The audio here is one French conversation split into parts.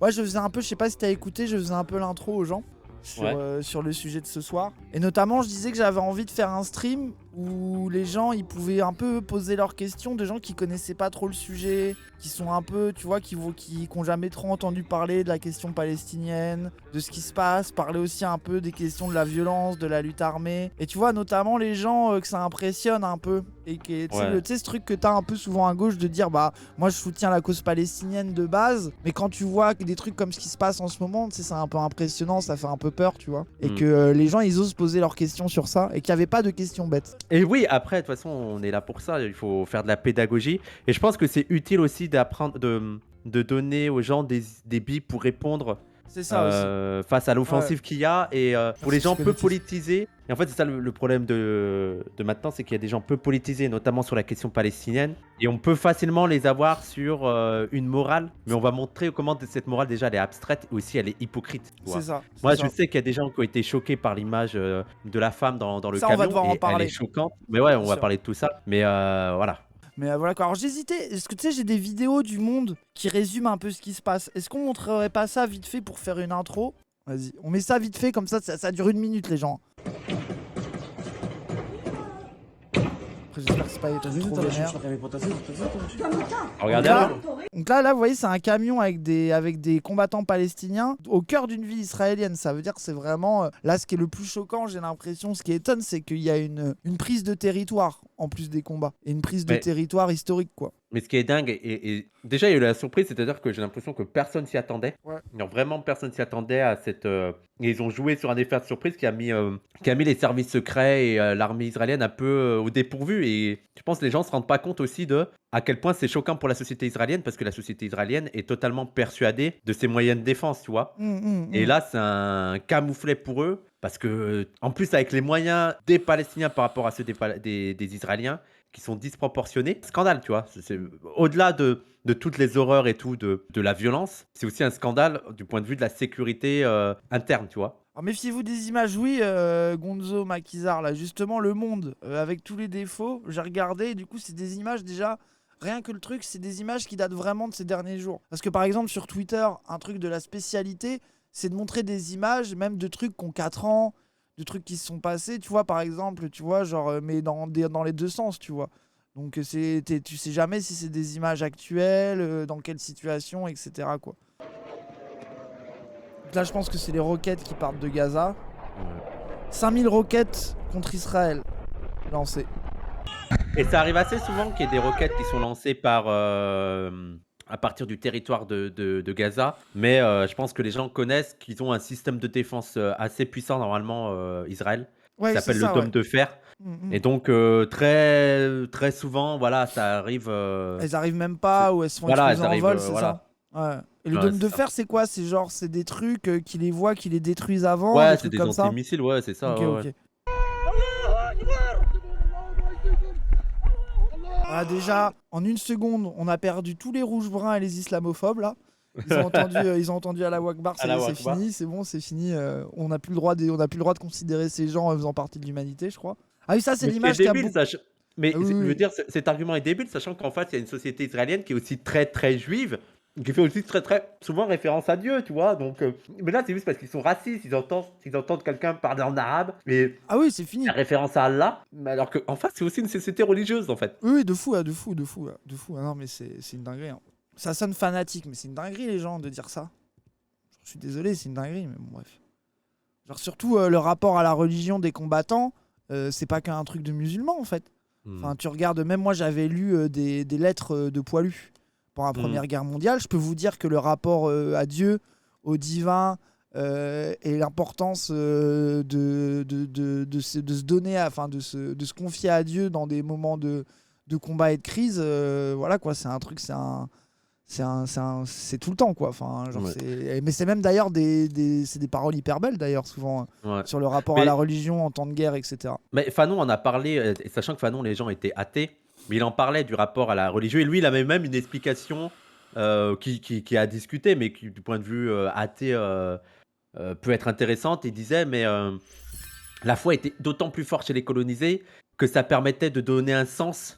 Ouais, je faisais un peu, je sais pas si t'as écouté, je faisais un peu l'intro aux gens Ouais. sur le sujet de ce soir. Et notamment, je disais que j'avais envie de faire un stream où les gens, ils pouvaient un peu poser leurs questions, de gens qui connaissaient pas trop le sujet, qui sont un peu, tu vois, qui ont jamais trop entendu parler de la question palestinienne, de ce qui se passe, parler aussi un peu des questions de la violence, de la lutte armée. Et tu vois, notamment les gens que ça impressionne un peu. Et que, tu sais, Ouais. ce truc que t'as un peu souvent à gauche de dire, bah, moi je soutiens la cause palestinienne de base, mais quand tu vois que des trucs comme ce qui se passe en ce moment, tu sais, c'est un peu impressionnant, ça fait un peu peur, tu vois. Et Mm. que les gens, ils osent poser leurs questions sur ça, et qu'il n'y avait pas de questions bêtes. Et oui, après, de toute façon, on est là pour ça. Il faut faire de la pédagogie. Et je pense que c'est utile aussi d'apprendre, de donner aux gens des billes pour répondre C'est ça aussi. face à Ouais. l'offensive qu'il y a. Et pour les Merci, gens peu psychanalyste. politisés. Et en fait, c'est ça le problème de maintenant, c'est qu'il y a des gens peu politisés, notamment sur la question palestinienne. Et on peut facilement les avoir sur une morale. Mais on va montrer comment cette morale, déjà, elle est abstraite et aussi elle est hypocrite. Tu C'est vois. ça, c'est Moi, je ça. sais qu'il y a des gens qui ont été choqués par l'image de la femme dans le Ça, on va camion devoir en et elle est parler, choquante. Mais ouais, bien on va sûr. parler de tout ça. Mais voilà. Mais voilà quoi. Alors j'hésitais, est-ce que tu sais, j'ai des vidéos du monde qui résument un peu ce qui se passe. Est-ce qu'on montrerait pas ça vite fait pour faire une intro? Vas-y, on met ça vite fait, comme ça dure 1 minute les gens. Après j'espère que c'est pas trop vénère. Regardez Donc là. là, vous voyez, c'est un camion avec des combattants palestiniens au cœur d'une ville israélienne. Ça veut dire que c'est vraiment... là, ce qui est le plus choquant, j'ai l'impression, ce qui étonne, c'est qu'il y a une prise de territoire, en plus des combats. Et une prise de Mais territoire historique, quoi. Mais ce qui est dingue, et déjà il y a eu la surprise, c'est-à-dire que j'ai l'impression que personne s'y attendait. Ouais. Non, vraiment personne s'y attendait à cette. Et ils ont joué sur un effet de surprise qui a mis les services secrets et l'armée israélienne un peu au dépourvu. Et je pense que les gens se rendent pas compte aussi de à quel point c'est choquant pour la société israélienne, parce que la société israélienne est totalement persuadée de ses moyens de défense, tu vois. Et là, c'est un camouflet pour eux, parce que en plus avec les moyens des Palestiniens par rapport à ceux des Israéliens, qui sont disproportionnés. Scandale, tu vois. Au-delà de toutes les horreurs et tout, de la violence, c'est aussi un scandale du point de vue de la sécurité interne, tu vois. Alors méfiez-vous des images, oui, Gonzo, Maquisard, là, justement, Le Monde, avec tous les défauts, j'ai regardé, et du coup, c'est des images déjà, rien que le truc, c'est des images qui datent vraiment de ces derniers jours. Parce que par exemple, sur Twitter, un truc de la spécialité, c'est de montrer des images, même de trucs qui ont 4 ans, de trucs qui se sont passés, tu vois, par exemple, tu vois, genre, mais dans les deux sens, tu vois. Donc, tu sais jamais si c'est des images actuelles, dans quelle situation, etc., quoi. Donc là, je pense que c'est les roquettes qui partent de Gaza. Ouais. 5000 roquettes contre Israël lancées. Et ça arrive assez souvent qu'il y ait des roquettes qui sont lancées à partir du territoire de Gaza, mais je pense que les gens connaissent qu'ils ont un système de défense assez puissant, normalement, Israël, qui Ouais, c'est s'appelle le ça, ouais. dôme de fer. Mm, Et mm. donc, très, très souvent, voilà, ça arrive. Elles arrivent même pas ou elles se font Voilà, exploser elles en arrivent. vol, c'est ça? Voilà. Ouais. Et le Ouais, dôme c'est de ça. fer, c'est quoi? C'est genre, c'est des trucs qui les voient, qui les détruisent avant, Ouais, des c'est trucs des comme ça? antimissiles, ouais, c'est ça, Ok, ouais, ouais. ok. Ah, déjà, en 1 seconde, on a perdu tous les rouges-bruns et les islamophobes, là. Ils ont entendu Allah Akbar, ça y est, Allah c'est Akbar. fini, c'est bon, c'est fini. On n'a plus le droit on n'a plus le droit de considérer ces gens faisant partie de l'humanité, je crois. Ah oui, ça, c'est Mais ce qui est l'image qui a débile, beaucoup... mais Ah oui, je veux oui. dire, cet argument est débile, sachant qu'en fait, il y a une société israélienne qui est aussi très, très juive, qui fait aussi très, très souvent référence à Dieu, tu vois. Donc, mais là, c'est juste parce qu'ils sont racistes, ils entendent quelqu'un parler en arabe, et Ah oui, c'est la fini. référence à Allah, mais alors qu'en fait, c'est aussi une société religieuse, en fait. Oui, oui, de fou, de fou, de fou, de fou. Ah non, mais c'est une dinguerie, hein. Ça sonne fanatique, mais c'est une dinguerie, les gens, de dire ça. Je suis désolé, c'est une dinguerie, mais bon, bref. Genre, surtout, le rapport à la religion des combattants, c'est pas qu'un truc de musulmans, en fait. Hmm. Enfin, tu regardes, même moi, j'avais lu des lettres de poilus pendant la Hmm. Première Guerre mondiale. Je peux vous dire que le rapport à Dieu, au divin, et l'importance de se donner, enfin, de se confier à Dieu dans des moments de combat et de crise, voilà quoi, c'est un truc, c'est tout le temps quoi. Enfin, genre Ouais. mais c'est même d'ailleurs c'est des paroles hyper belles d'ailleurs souvent Ouais. sur le rapport à la Mais, religion en temps de guerre, etc. mais Fanon en a parlé, sachant que Fanon, les gens étaient athées, mais il en parlait du rapport à la religion, et lui, il avait même une explication qui a discuté, mais qui, du point de vue athée, peut être intéressante. Il disait, mais la foi était d'autant plus forte chez les colonisés que ça permettait de donner un sens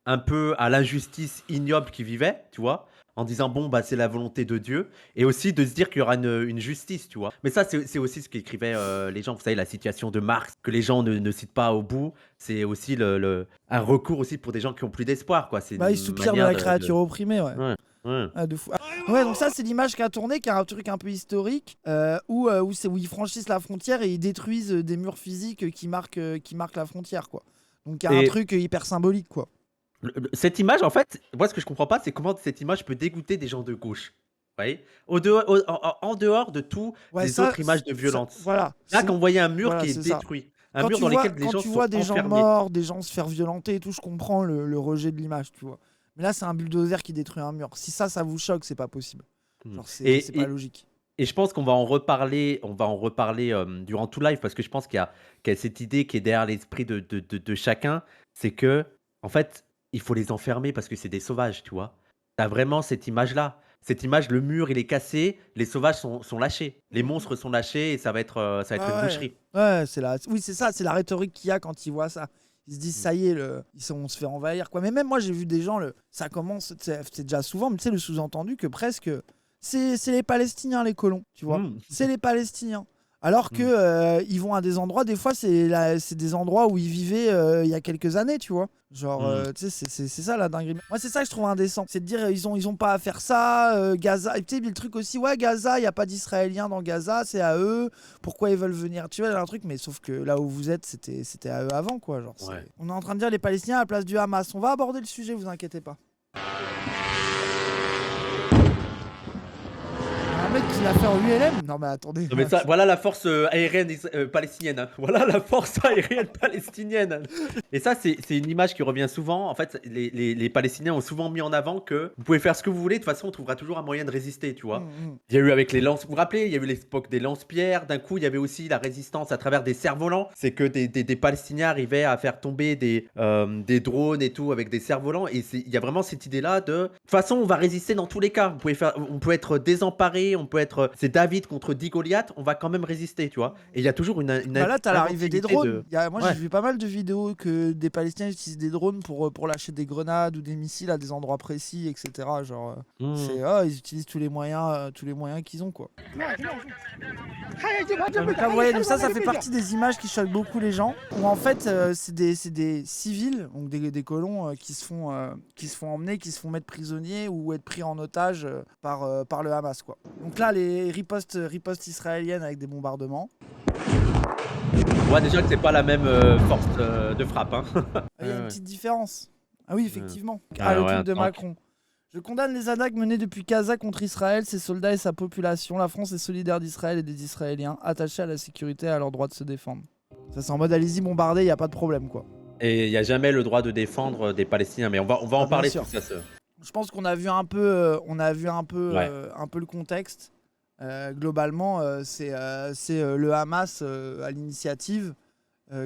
un peu à l'injustice ignoble qu'ils vivaient, tu vois, en disant bon bah c'est la volonté de Dieu et aussi de se dire qu'il y aura une justice, tu vois. Mais ça c'est aussi ce qu'écrivaient les gens. Vous savez la situation de Marx que les gens ne citent pas au bout. C'est aussi un recours aussi pour des gens qui ont plus d'espoir, quoi. C'est Bah, il une soupire de manière la de... créature opprimée, ouais. Ouais, ouais. Ah, de fou. Ah, ouais, donc ça, c'est l'image qu'a tourné, qui est un truc un peu historique, où ils franchissent la frontière et ils détruisent des murs physiques qui marquent la frontière, quoi. Donc il y a un Et truc hyper symbolique, quoi. cette image, en fait, moi ce que je comprends pas, c'est comment cette image peut dégoûter des gens de gauche. Vous voyez? Au dehors, en dehors de toutes Ouais, les autres images de violence. voilà, Là, quand vous voyez un mur voilà, qui est c'est ça. détruit, un mur dans lequel les Quand gens tu vois sont des gens enfermés. morts, des gens se faire violenter et tout, je comprends le rejet de l'image, tu vois. Mais là, c'est un bulldozer qui détruit un mur. Si ça vous choque, c'est pas possible. Mm. Genre, c'est Et, pas et, logique. et je pense qu'on va en reparler, durant tout live parce que je pense qu'il y a cette idée qui est derrière l'esprit de chacun, c'est que en fait, il faut les enfermer parce que c'est des sauvages, tu vois. T'as vraiment cette image-là. Cette image, le mur il est cassé, les sauvages sont lâchés, les monstres sont lâchés et ça va être une Ah ouais, boucherie. ouais, oui, c'est ça, c'est la rhétorique qu'il y a quand ils voient ça. Ils se disent, Mm. ça y est, on se fait envahir, quoi. Mais même moi, j'ai vu des gens, ça commence, c'est déjà souvent, mais tu sais, le sous-entendu que presque, c'est les Palestiniens, les colons, tu vois. Mm. C'est les Palestiniens. Alors que Mm. ils vont à des endroits, des fois, c'est des endroits où ils vivaient il y a quelques années, tu vois. Genre, Mm. tu sais, c'est ça la dinguerie. Moi, c'est ça que je trouve indécent. C'est de dire, ils ont pas à faire ça. Gaza, et tu sais, le truc aussi, ouais, Gaza, il y a pas d'Israéliens dans Gaza, c'est à eux. Pourquoi ils veulent venir? Tu vois, il y a un truc, mais sauf que là où vous êtes, c'était à eux avant, quoi. Genre, Ouais. on est en train de dire les Palestiniens à la place du Hamas. On va aborder le sujet, vous inquiétez pas. Un mec qui l'a fait en ULM? Non, mais attendez. Non mais ça, voilà la force aérienne palestinienne, hein. Voilà la force aérienne palestinienne. Et ça, c'est une image qui revient souvent. En fait, les Palestiniens ont souvent mis en avant que vous pouvez faire ce que vous voulez, de toute façon, on trouvera toujours un moyen de résister, tu vois. Il y a eu avec les lances, vous vous rappelez, il y a eu l'époque des lance-pierres. D'un coup, il y avait aussi la résistance à travers des cerfs-volants. C'est que des Palestiniens arrivaient à faire tomber des drones et tout avec des cerfs-volants. Et il y a vraiment cette idée-là de toute façon, on va résister dans tous les cas. On peut être désemparé, c'est David contre 10 Goliath, on va quand même résister, tu vois. Et il y a toujours une Bah là, t'as l'arrivée des inventivité drones. de. Moi, Ouais. j'ai vu pas mal de vidéos que des Palestiniens utilisent des drones pour lâcher des grenades ou des missiles à des endroits précis, etc. Genre, Mmh. ils utilisent tous les moyens qu'ils ont, quoi. Donc là, vous voyez, donc ça fait partie des images qui choquent beaucoup les gens. Où en fait, c'est des civils, donc des colons qui se font emmener, qui se font mettre prisonniers ou être pris en otage par le Hamas, quoi. Donc là, les ripostes israéliennes avec des bombardements. On voit déjà que c'est pas la même force de frappe, hein. Il y a une Ouais, petite différence. Ah oui, ouais. effectivement. Ouais, Ah, le ouais, tweet un de tank. Macron. Je condamne les attaques menées depuis Gaza contre Israël, ses soldats et sa population. La France est solidaire d'Israël et des Israéliens, attachés à la sécurité et à leur droit de se défendre. Ça, c'est en mode allez-y, bombardez, il n'y a pas de problème, quoi. Et il n'y a jamais le droit de défendre des Palestiniens, mais on va Ah, en bien parler de sûr. tout ça. Je pense qu'on a vu un peu, Ouais. un peu le contexte. Globalement, c'est le Hamas à l'initiative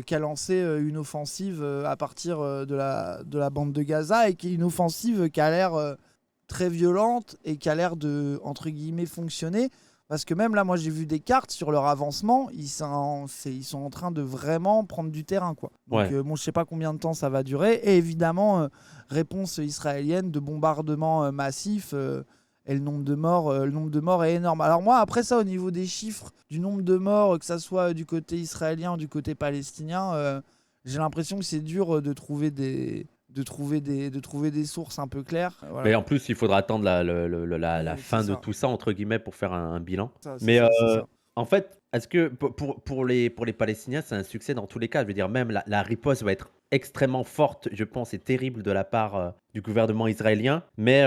qui a lancé une offensive à partir de la bande de Gaza et qui est une offensive qui a l'air très violente et qui a l'air de, entre guillemets, fonctionner. Parce que même là, moi, j'ai vu des cartes sur leur avancement. Ils sont en train de vraiment prendre du terrain, quoi. Donc, Ouais. bon, je sais pas combien de temps ça va durer. Et évidemment, réponse israélienne de bombardements massifs. Et le nombre de morts est énorme. Alors moi, après ça, au niveau des chiffres, du nombre de morts, que ça soit du côté israélien ou du côté palestinien, j'ai l'impression que c'est dur de trouver des sources un peu claires. Voilà. Mais en plus, il faudra attendre la Ouais, c'est fin de ça. tout ça, entre guillemets, pour faire un bilan. C'est Mais ça, c'est ça. en fait, est-ce que pour les Palestiniens, c'est un succès dans tous les cas? Je veux dire, même la riposte va être extrêmement forte, je pense, et terrible de la part du gouvernement israélien. Mais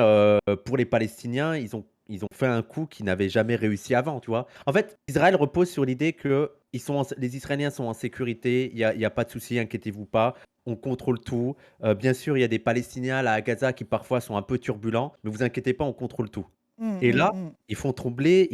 pour les Palestiniens, ils ont fait un coup qu'ils n'avaient jamais réussi avant, tu vois. En fait, Israël repose sur l'idée que les Israéliens sont en sécurité, il y a pas de souci, inquiétez-vous pas. On contrôle tout. Bien sûr, il y a des Palestiniens là à Gaza qui parfois sont un peu turbulents, mais vous inquiétez pas, on contrôle tout. Et là, ils font trembler,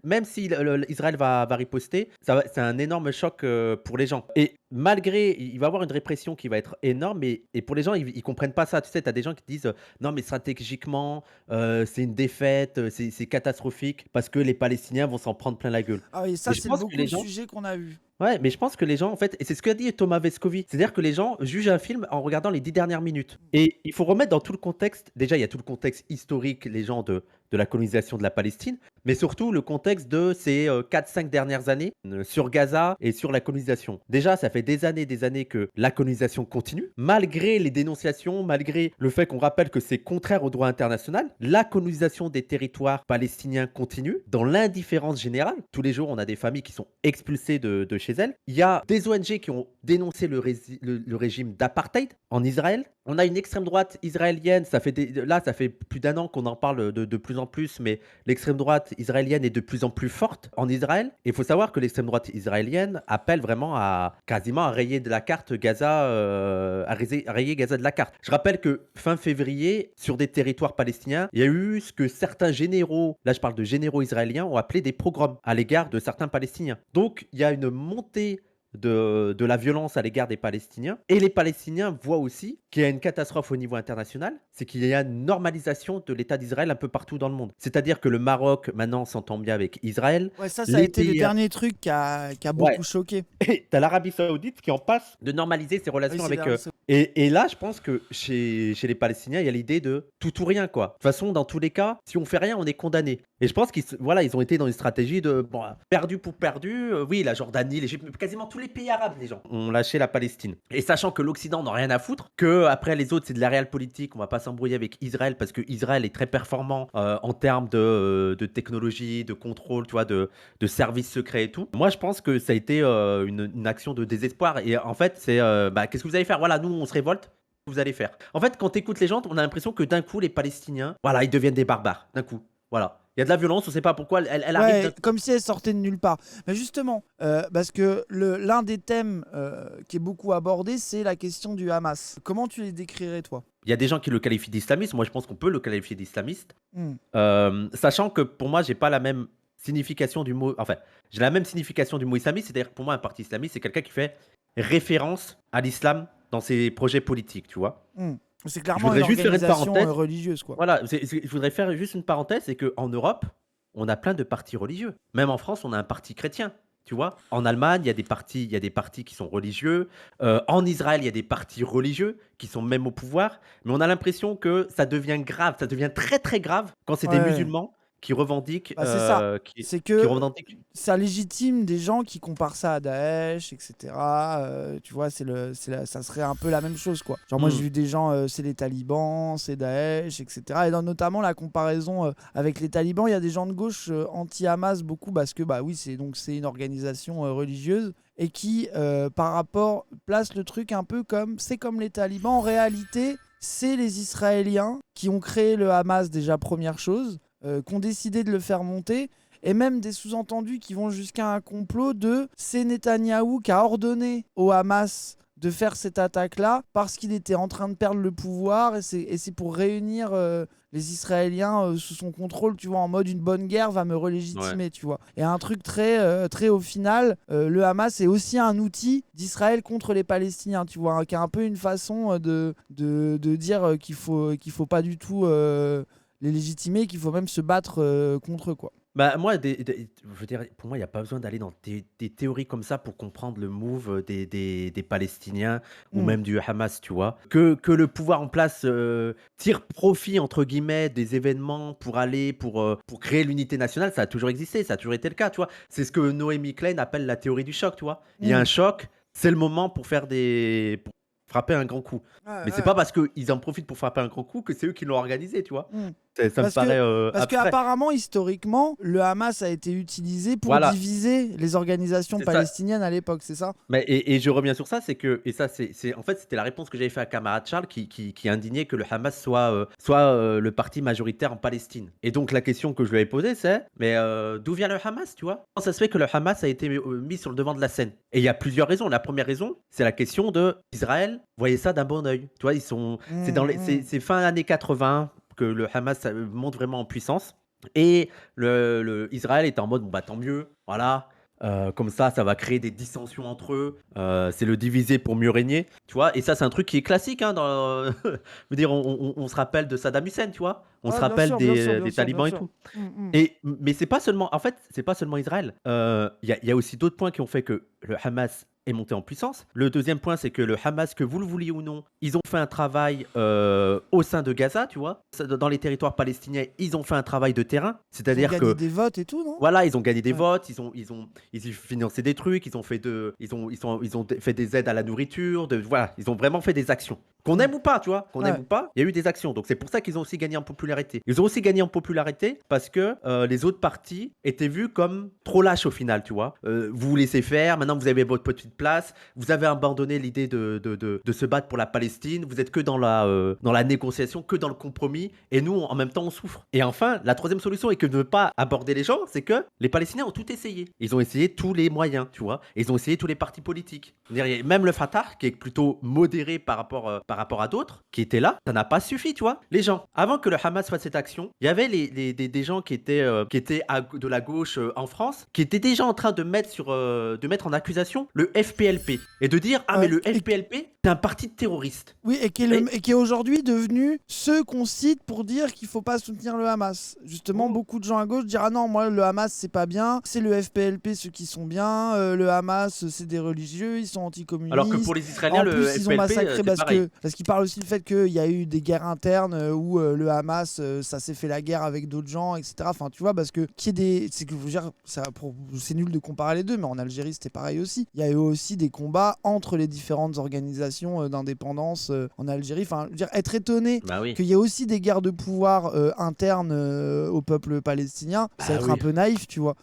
même si Israël va riposter, c'est un énorme choc pour les gens. Et malgré il va y avoir une répression qui va être énorme et pour les gens, ils comprennent pas ça. Tu sais, tu as des gens qui te disent, «Non, mais stratégiquement, c'est une défaite, c'est catastrophique parce que les Palestiniens vont s'en prendre plein la gueule». Ah oui, Mais ça je c'est pense que beaucoup les le gens sujet qu'on a vu. Ouais, mais je pense que les gens, en fait et c'est ce qu'a dit Thomas Vescovi, c'est-à-dire que les gens jugent un film en regardant les 10 dernières minutes et il faut remettre dans tout le contexte déjà, il y a tout le contexte historique, les gens de la colonisation de la Palestine, mais surtout le contexte de ces, 4-5 dernières années, sur Gaza et sur la colonisation. Déjà, ça fait des années que la colonisation continue, malgré les dénonciations, malgré le fait qu'on rappelle que c'est contraire au droit international, la colonisation des territoires palestiniens continue dans l'indifférence générale. Tous les jours, on a des familles qui sont expulsées de chez elles. Il y a des ONG qui ont dénoncé le régime d'apartheid en Israël. On a une extrême droite israélienne, ça fait plus d'un an qu'on en parle de plus en plus, mais l'extrême droite israélienne est de plus en plus forte en Israël. Et il faut savoir que l'extrême droite israélienne appelle vraiment à quasiment à rayer de la carte Gaza, à rayer Gaza de la carte. Je rappelle que fin février, sur des territoires palestiniens, il y a eu ce que certains généraux, là je parle de généraux israéliens, ont appelé des pogroms à l'égard de certains Palestiniens. Donc il y a une montée de la violence à l'égard des Palestiniens. Et les Palestiniens voient aussi qu'il y a une catastrophe au niveau international, c'est qu'il y a une normalisation de l'État d'Israël un peu partout dans le monde. C'est-à-dire que le Maroc, maintenant, s'entend bien avec Israël. Ouais, ça a Les été le pays... dernier truc qui a Ouais. beaucoup choqué. Et t'as l'Arabie Saoudite qui en passe de normaliser ses Oui, relations c'est avec... l'Arabie Et là, je pense que chez les Palestiniens, il y a l'idée de tout ou rien, quoi. De toute façon, dans tous les cas, si on fait rien, on est condamné. Et je pense voilà, ils ont été dans une stratégie de bon, perdu pour perdu. Oui, la Jordanie, l'Égypte, quasiment tous les pays arabes, les gens ont lâché la Palestine. Et sachant que l'Occident n'a rien à foutre, que après les autres, c'est de la réelle politique, on va pas s'embrouiller avec Israël parce que Israël est très performant en termes de technologie, de contrôle, tu vois, de services secrets et tout. Moi, je pense que ça a été une action de désespoir. Et en fait, c'est qu'est-ce que vous allez faire? Voilà, nous, on se révolte. Vous allez faire. En fait, quand tu écoutes les gens, on a l'impression que d'un coup, les Palestiniens, voilà, ils deviennent des barbares. D'un coup. Voilà. Il y a de la violence, on sait pas pourquoi, elle arrive d'un Ouais, coup. comme si elle sortait de nulle part. Mais justement, parce que l'un des thèmes qui est beaucoup abordé, c'est la question du Hamas. Comment tu les décrirais, toi? Il y a des gens qui le qualifient d'islamiste. Moi, je pense qu'on peut le qualifier d'islamiste. Hmm. Sachant que pour moi, j'ai pas la même signification du mot. Enfin, j'ai la même signification du mot islamiste. C'est-à-dire que pour moi, un parti islamiste, c'est quelqu'un qui fait référence à l'islam dans ses projets politiques, tu vois. Hmm. C'est Je clairement une voudrais juste faire une organisation parenthèse. religieuse, quoi. Voilà, je voudrais faire juste une parenthèse, c'est qu'en Europe, on a plein de partis religieux. Même en France, on a un parti chrétien. Tu vois, en Allemagne, il y a des partis qui sont religieux. En Israël, il y a des partis religieux qui sont même au pouvoir. Mais on a l'impression que ça devient grave, ça devient très très grave quand c'est des Ouais. musulmans qui revendiquent, Bah, c'est ça. C'est qui que revendiquent. ça légitime des gens qui comparent ça à Daesh, etc. Tu vois, ça serait un peu la même chose, quoi. Genre, moi, j'ai Hmm. vu des gens, c'est les talibans, c'est Daesh, etc. Et notamment la comparaison avec les talibans, il y a des gens de gauche anti-Hamas beaucoup parce que, bah oui, c'est une organisation religieuse et qui, par rapport, place le truc un peu comme c'est comme les talibans. En réalité, c'est les Israéliens qui ont créé le Hamas, déjà, première chose, qui ont décidé de le faire monter et même des sous-entendus qui vont jusqu'à un complot de c'est Netanyahou qui a ordonné au Hamas de faire cette attaque-là parce qu'il était en train de perdre le pouvoir et c'est pour réunir les Israéliens sous son contrôle, tu vois, en mode une bonne guerre va me Ouais. relégitimer, tu vois. Et un truc très au final, le Hamas est aussi un outil d'Israël contre les Palestiniens, tu vois, hein, qui est un peu une façon de dire qu'il faut pas du tout les légitimer, qu'il faut même se battre contre eux, quoi. Bah, moi, je veux dire, pour moi, il y a pas besoin d'aller dans des théories comme ça pour comprendre le move, des Palestiniens ou Hmm. même du Hamas, tu vois? Que le pouvoir en place, tire «profit» entre guillemets des événements pour créer l'unité nationale, ça a toujours existé, ça a toujours été le cas, tu vois? C'est ce que Noémie Klein appelle la théorie du choc, tu vois? Il y a Hmm. un choc, c'est le moment pour frapper un grand coup. Ouais, Mais c'est ouais. pas parce qu'ils en profitent pour frapper un grand coup que c'est eux qui l'ont organisé, tu vois? Hmm. Ça me Parce que, paraît, parce que abstrait. apparemment, historiquement, le Hamas a été utilisé pour Voilà, diviser les organisations c'est ça. palestiniennes à l'époque, c'est ça? Mais et je reviens sur ça, c'est que et ça c'est en fait, c'était la réponse que j'avais fait à camarade Charles qui indignait que le Hamas soit le parti majoritaire en Palestine. Et donc la question que je lui avais posée, c'est: «Mais, d'où vient le Hamas?» tu vois? Comment ça se fait que le Hamas a été, mis sur le devant de la scène? Et il y a plusieurs raisons. La première raison, c'est la question d'Israël voyait ça d'un bon œil. Tu vois? C'est dans Hmm, les hmm. c'est fin années 80 que le Hamas, monte vraiment en puissance et le Israël est en mode: «Bon, bah, tant mieux, voilà». Comme ça va créer des dissensions entre eux. C'est le diviser pour mieux régner, tu vois? Et ça, c'est un truc qui est classique, hein, dans je veux dire, on se rappelle de Saddam Hussein, tu vois? On se Ouais, bien rappelle sûr, bien sûr, bien des sûr, bien talibans et sûr. tout. Mm. Mais c'est pas seulement, en fait, c'est pas seulement Israël. Il y a aussi d'autres points qui ont fait que le Hamas est monté en puissance. Le deuxième point, c'est que le Hamas, que vous le vouliez ou non, ils ont fait un travail au sein de Gaza, tu vois. Dans les territoires palestiniens, ils ont fait un travail de terrain. Ils ont C'est-à-dire gagné que des votes et tout, non? voilà, ils ont gagné des Ouais. votes, ils ont financé des trucs, ils ont fait des aides à la nourriture, voilà, ils ont vraiment fait des actions. Qu'on Mm. aime ou pas, tu vois, qu'on aime Ouais. ou pas, il y a eu des actions. Donc c'est pour ça qu'ils ont aussi gagné en popularité. Ils ont aussi gagné en popularité parce que les autres partis étaient vus comme trop lâches au final, tu vois. Vous vous laissez faire, maintenant vous avez votre petite place, vous avez abandonné l'idée de se battre pour la Palestine, vous êtes que dans la négociation, que dans le compromis, et nous, en même temps, on souffre. Et enfin, la troisième solution, et que ne pas aborder les gens, c'est que les Palestiniens ont tout essayé. Ils ont essayé tous les moyens, tu vois. Et ils ont essayé tous les partis politiques. Même le Fatah, qui est plutôt modéré par rapport à d'autres, qui étaient là, ça n'a pas suffi, tu vois. Les gens, avant que le Hamas fasse cette action, il y avait des gens qui étaient de la gauche en France, qui étaient déjà en train de mettre en accusation le FPLP. Et de dire, ah mais Ouais. le FPLP, c'est un parti de terroristes. Oui, et qui est aujourd'hui devenu ceux qu'on cite pour dire qu'il faut pas soutenir le Hamas. Justement, beaucoup de gens à gauche disent ah non, moi le Hamas c'est pas bien, c'est le FPLP ceux qui sont bien, le Hamas c'est des religieux, ils sont Alors que pour anticommunistes. les Israéliens, En le plus, ils ont FPLP, massacré c'est pareil. parce qu'ils parlent aussi du fait qu'il y a eu des guerres internes où le Hamas ça s'est fait la guerre avec d'autres gens, etc. Enfin, tu vois, parce que qui est des, c'est que je veux dire, c'est nul de comparer les deux, mais en Algérie c'était pareil aussi. Il y a eu aussi des combats entre les différentes organisations d'indépendance en Algérie. Enfin, je veux dire, être étonné Bah oui. qu'il y ait aussi des guerres de pouvoir internes au peuple palestinien, c'est Bah être un oui. peu naïf, tu vois.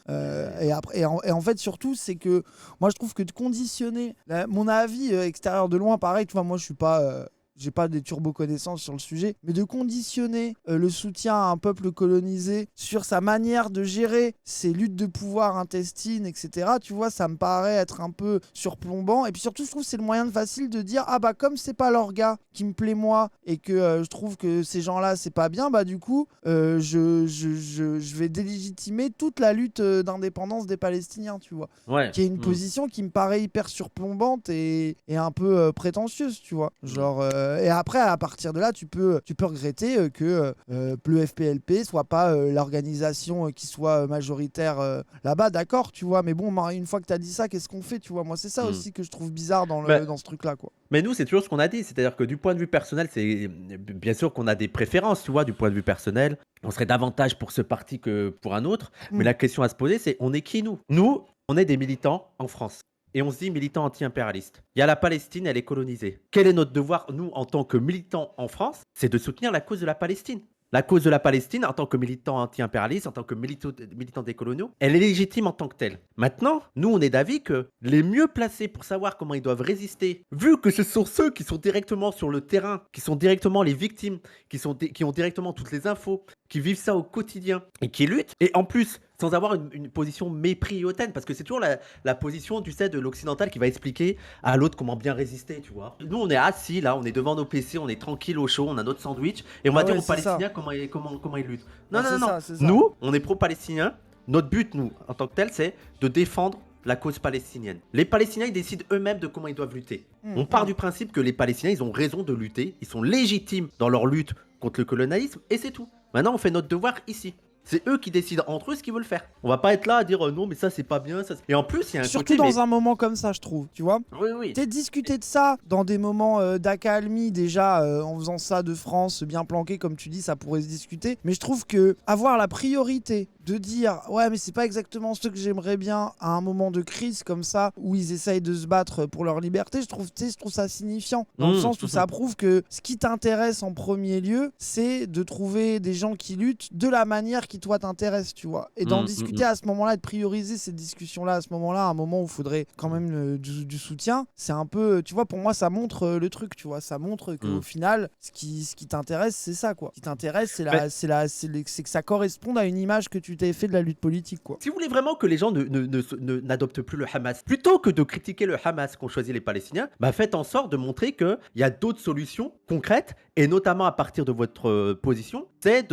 Et en fait, surtout, c'est que moi, je trouve que de conditionner mon avis extérieur de loin, pareil, tu vois, moi, je suis pas. J'ai pas des turbo-connaissances sur le sujet, mais de conditionner le soutien à un peuple colonisé sur sa manière de gérer ses luttes de pouvoir intestines, etc., tu vois, ça me paraît être un peu surplombant. Et puis surtout, je trouve que c'est le moyen facile de dire ah bah comme c'est pas leur gars qui me plaît moi et que je trouve que ces gens-là c'est pas bien, bah du coup je vais délégitimer toute la lutte d'indépendance des Palestiniens, tu vois, Ouais. qui est une position qui me paraît hyper surplombante et un peu prétentieuse, tu vois. Genre, et après, à partir de là, tu peux regretter que le FPLP soit pas l'organisation qui soit majoritaire là-bas, d'accord, tu vois. Mais bon, une fois que tu as dit ça, qu'est-ce qu'on fait, tu vois. Moi, c'est ça Hmm. aussi que je trouve bizarre Bah, dans ce truc-là, quoi. mais nous, c'est toujours ce qu'on a dit. C'est-à-dire que du point de vue personnel, c'est bien sûr qu'on a des préférences, tu vois, du point de vue personnel. On serait davantage pour ce parti que pour un autre. Mais Mm. la question à se poser, c'est on est qui, nous? Nous, on est des militants en France. Et on se dit militants anti-impérialistes. Il y a la Palestine, elle est colonisée. Quel est notre devoir, nous, en tant que militants en France? C'est de soutenir la cause de la Palestine. La cause de la Palestine, en tant que militant anti-impérialiste, en tant que militant décoloniaux, elle est légitime en tant que telle. Maintenant, nous, on est d'avis que les mieux placés pour savoir comment ils doivent résister, vu que ce sont ceux qui sont directement sur le terrain, qui sont directement les victimes, qui ont directement toutes les infos, qui vivent ça au quotidien et qui luttent, et en plus, sans avoir une position mépris et hautaine, parce que c'est toujours la position, tu sais, de l'occidental qui va expliquer à l'autre comment bien résister, tu vois. Nous, on est assis, là, on est devant nos PC, on est tranquille au chaud, on a notre sandwich, et on va Ah dire ouais, aux c'est ça. Palestiniens comment ils luttent. Non, Bah, non, c'est non, non. ça, c'est ça. Nous, on est pro-palestiniens. Notre but, nous, en tant que tel, c'est de défendre la cause palestinienne. Les Palestiniens, ils décident eux-mêmes de comment ils doivent lutter. On part du principe que les Palestiniens, ils ont raison de lutter, ils sont légitimes dans leur lutte contre le colonialisme, et c'est tout. Maintenant, on fait notre devoir ici. C'est eux qui décident entre eux ce qu'ils veulent faire. On va pas être là à dire non, mais ça c'est pas bien. Et en plus, il y a un Surtout côté. dans un moment comme ça, je trouve, tu vois. Oui, oui. T'es discuter de ça dans des moments d'accalmie déjà en faisant ça de France bien planqué comme tu dis, ça pourrait se discuter, mais je trouve que avoir la priorité de dire ouais mais c'est pas exactement ce que j'aimerais bien à un moment de crise comme ça où ils essayent de se battre pour leur liberté, je trouve ça signifiant dans le sens où ça prouve que ce qui t'intéresse en premier lieu c'est de trouver des gens qui luttent de la manière qui toi t'intéresse, tu vois, et d'en discuter à ce moment-là et de prioriser cette discussion là à ce moment-là, un moment où il faudrait quand même du soutien, c'est un peu, tu vois, pour moi ça montre le truc, tu vois, ça montre qu'au final ce qui t'intéresse c'est ça, quoi. Ce qui t'intéresse c'est que ça corresponde à une image que tu t'es fait de la lutte politique, quoi. Si vous voulez vraiment que les gens n'adoptent plus le Hamas, plutôt que de critiquer le Hamas qu'ont choisi les Palestiniens, bah faites en sorte de montrer qu'il y a d'autres solutions concrètes, et notamment à partir de votre position, c'est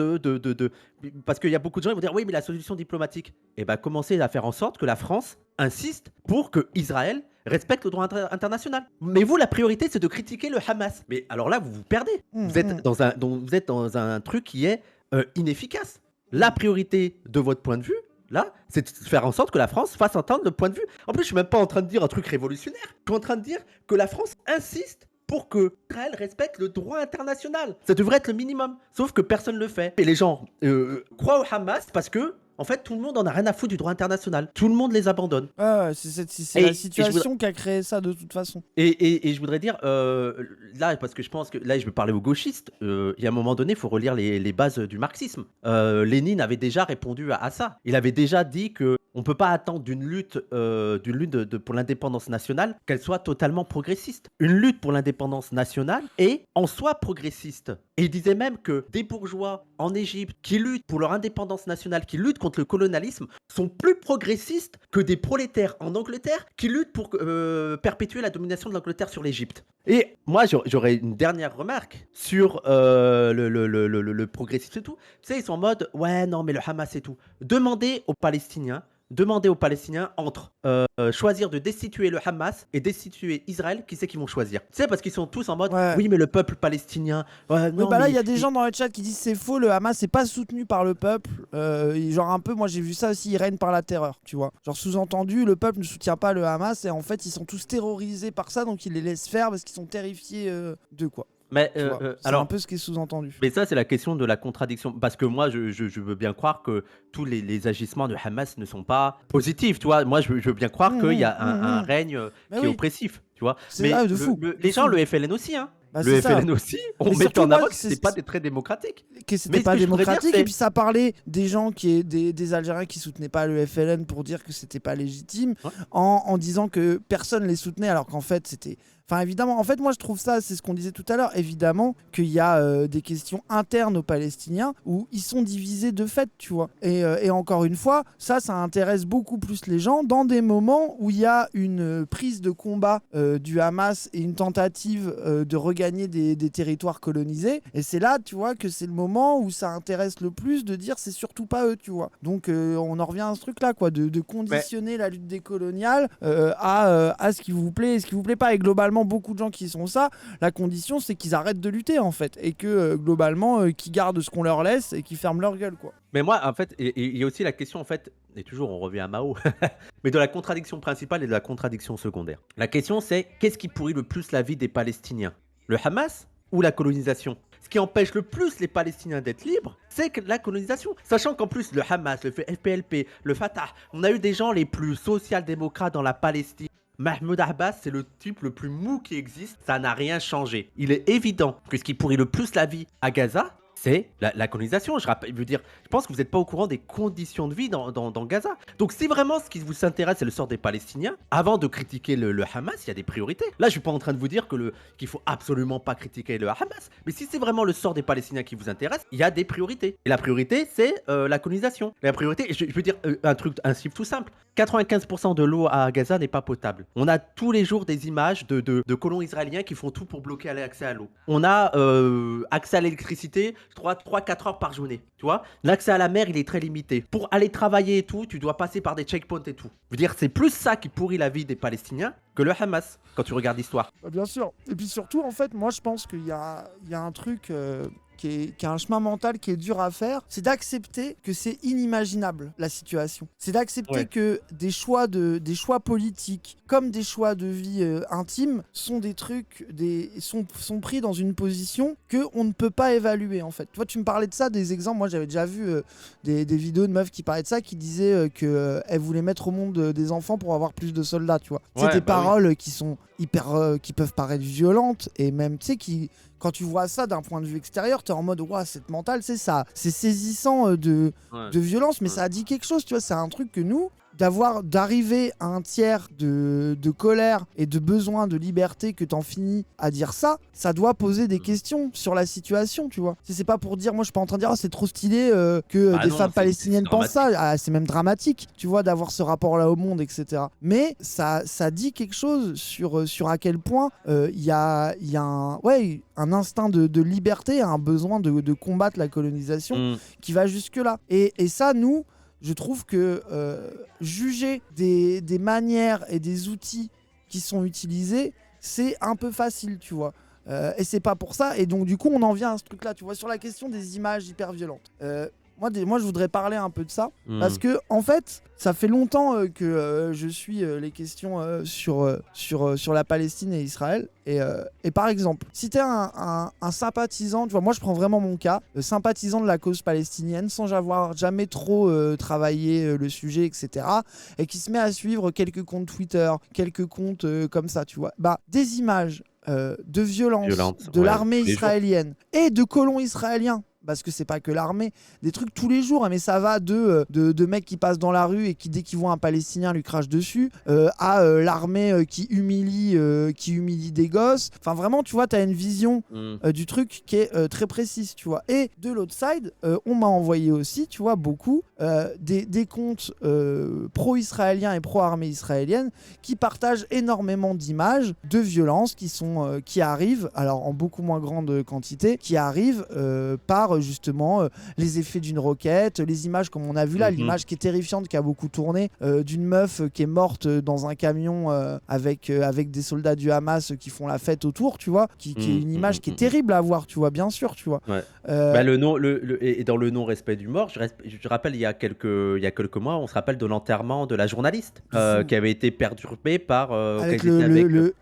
parce qu'il y a beaucoup de gens qui vont dire oui mais la solution diplomatique, et bah commencez à faire en sorte que la France insiste pour que Israël respecte le droit international. Mais vous, la priorité, c'est de critiquer le Hamas. Mais alors là, vous vous perdez. Vous êtes dans un truc qui est inefficace. La priorité de votre point de vue, là, c'est de faire en sorte que la France fasse entendre le point de vue. En plus, je suis même pas en train de dire un truc révolutionnaire. Je suis en train de dire que la France insiste pour que Israël respecte le droit international. Ça devrait être le minimum. Sauf que personne ne le fait. Et les gens croient au Hamas parce que, en fait, tout le monde en a rien à foutre du droit international. Tout le monde les abandonne. Ouais, c'est la situation qui a créé ça de toute façon. Et je voudrais dire, là, parce que je pense que là, je vais parler aux gauchistes, il y a un moment donné, il faut relire les bases du marxisme. Lénine avait déjà répondu à ça. Il avait déjà dit que on ne peut pas attendre d'une lutte, pour l'indépendance nationale qu'elle soit totalement progressiste. Une lutte pour l'indépendance nationale est en soi progressiste. Et il disait même que des bourgeois en Égypte qui luttent pour leur indépendance nationale, qui luttent contre le colonialisme, sont plus progressistes que des prolétaires en Angleterre qui luttent pour perpétuer la domination de l'Angleterre sur l'Égypte. Et moi, j'aurais une dernière remarque sur le progressisme et tout. Tu sais, ils sont en mode, ouais, non, mais le Hamas et tout. Demandez aux Palestiniens entre choisir de destituer le Hamas et destituer Israël, qui c'est qu'ils vont choisir. Tu sais, parce qu'ils sont tous en mode, oui, mais le peuple palestinien. Non, là, il y a des gens dans le chat qui disent c'est faux, le Hamas c'est pas soutenu par le peuple. Genre un peu, moi j'ai vu ça aussi, il règne par la terreur, tu vois. Genre sous-entendu, le peuple ne soutient pas le Hamas et en fait ils sont tous terrorisés par ça, donc ils les laissent faire parce qu'ils sont terrifiés d'eux, quoi. Mais c'est alors, un peu ce qui est sous-entendu. Mais ça, c'est la question de la contradiction. Parce que moi, je veux bien croire que tous les agissements de Hamas ne sont pas positifs. Tu vois, moi, je veux bien croire qu'il y a un règne qui est oppressif. Tu vois. Mais les gens, le FLN aussi, hein. Le FLN aussi, on mettait en avant que c'était pas très démocratique. Que c'était pas démocratique, et puis ça parlait des gens des Algériens qui soutenaient pas le FLN pour dire que c'était pas légitime, en disant que personne les soutenait alors qu'en fait c'était... Enfin évidemment, en fait moi je trouve ça, c'est ce qu'on disait tout à l'heure, évidemment qu'il y a des questions internes aux Palestiniens où ils sont divisés de fait, tu vois. Et encore une fois, ça intéresse beaucoup plus les gens dans des moments où il y a une prise de combat du Hamas et une tentative de regagner des territoires colonisés. Et c'est là, tu vois, que c'est le moment où ça intéresse le plus de dire c'est surtout pas eux, tu vois. Donc on en revient à ce truc-là, quoi, de conditionner la lutte décoloniale à ce qui vous plaît et ce qui vous plaît pas. Et globalement, beaucoup de gens qui sont ça, la condition c'est qu'ils arrêtent de lutter en fait, et que globalement qu'ils gardent ce qu'on leur laisse et qu'ils ferment leur gueule, quoi. Mais moi en fait, il y a aussi la question en fait, et toujours on revient à Mao, mais de la contradiction principale et de la contradiction secondaire. La question c'est, qu'est-ce qui pourrit le plus la vie des Palestiniens? Le Hamas ou la colonisation? Ce qui empêche le plus les Palestiniens d'être libres, c'est que la colonisation. Sachant qu'en plus, le Hamas, le FPLP, le Fatah, on a eu des gens les plus social-démocrates dans la Palestine. Mahmoud Abbas, c'est le type le plus mou qui existe, ça n'a rien changé. Il est évident que ce qui pourrit le plus la vie à Gaza, c'est la colonisation. Je pense que vous n'êtes pas au courant des conditions de vie dans Gaza. Donc si vraiment ce qui vous intéresse, c'est le sort des Palestiniens, avant de critiquer le Hamas, il y a des priorités. Là, je suis pas en train de vous dire qu'il faut absolument pas critiquer le Hamas. Mais si c'est vraiment le sort des Palestiniens qui vous intéresse, il y a des priorités. Et la priorité, c'est la colonisation. La priorité, je veux dire un chiffre tout simple. 95% de l'eau à Gaza n'est pas potable. On a tous les jours des images de colons israéliens qui font tout pour bloquer l'accès à l'eau. On a accès à l'électricité 3-4 heures par journée. Tu vois, l'accès à la mer, il est très limité. Pour aller travailler et tout, tu dois passer par des checkpoints et tout. Je veux dire, c'est plus ça qui pourrit la vie des Palestiniens que le Hamas, quand tu regardes l'histoire. Bien sûr. Et puis surtout, en fait, moi je pense qu'il y a un truc... qui a un chemin mental qui est dur à faire, c'est d'accepter que c'est inimaginable la situation. C'est d'accepter que des choix politiques comme des choix de vie intimes sont des trucs, sont pris dans une position qu'on ne peut pas évaluer en fait. Toi tu me parlais de ça, des exemples, moi j'avais déjà vu des vidéos de meufs qui parlaient de ça, qui disaient qu'elles voulaient mettre au monde des enfants pour avoir plus de soldats, tu vois. C'est des paroles qui sont qui peuvent paraître violentes, et même tu sais quand tu vois ça d'un point de vue extérieur, t'es en mode ouah, cette mentale, c'est ça, c'est saisissant de violence, mais ça a dit quelque chose, tu vois. C'est un truc que nous, d'arriver à un tiers de colère et de besoin de liberté, que t'en finis à dire ça doit poser des questions sur la situation, tu vois. C'est pas pour dire, moi je suis pas en train de dire c'est trop stylé que des femmes palestiniennes pensent ça, c'est même dramatique, tu vois, d'avoir ce rapport là au monde, etc. Mais ça dit quelque chose sur à quel point il y a un instinct de liberté, un besoin de combattre la colonisation qui va jusque là, et ça, nous, je trouve que juger des manières et des outils qui sont utilisés, c'est un peu facile, tu vois. Et c'est pas pour ça. Et donc, du coup, on en vient à ce truc-là, tu vois, sur la question des images hyper violentes. Moi, je voudrais parler un peu de ça. Parce que, en fait, ça fait longtemps que je suis les questions sur la Palestine et Israël. Et par exemple, si t'es un sympathisant, tu vois, moi je prends vraiment mon cas, sympathisant de la cause palestinienne sans avoir jamais trop travaillé le sujet, etc. Et qui se met à suivre quelques comptes Twitter, quelques comptes comme ça, tu vois. Bah, des images de violence de l'armée israélienne et de colons israéliens, parce que c'est pas que l'armée, des trucs tous les jours, mais ça va de mecs qui passent dans la rue et qui, dès qu'ils voient un Palestinien, lui crachent dessus, à l'armée qui humilie des gosses. Enfin, vraiment, tu vois, t'as une vision du truc qui est très précise, tu vois. Et de l'autre side, on m'a envoyé aussi, tu vois, beaucoup, des comptes pro-israéliens et pro-armée israélienne qui partagent énormément d'images de violences qui arrivent, alors en beaucoup moins grande quantité, qui arrivent par justement les effets d'une roquette, les images comme on a vu là, l'image qui est terrifiante, qui a beaucoup tourné, d'une meuf qui est morte dans un camion avec des soldats du Hamas qui font la fête autour, tu vois, qui est une image qui est terrible à voir, tu vois, bien sûr, tu vois. Ouais. Et dans le non-respect du mort, je rappelle, il y a quelques mois, on se rappelle de l'enterrement de la journaliste qui avait été perturbée par... avec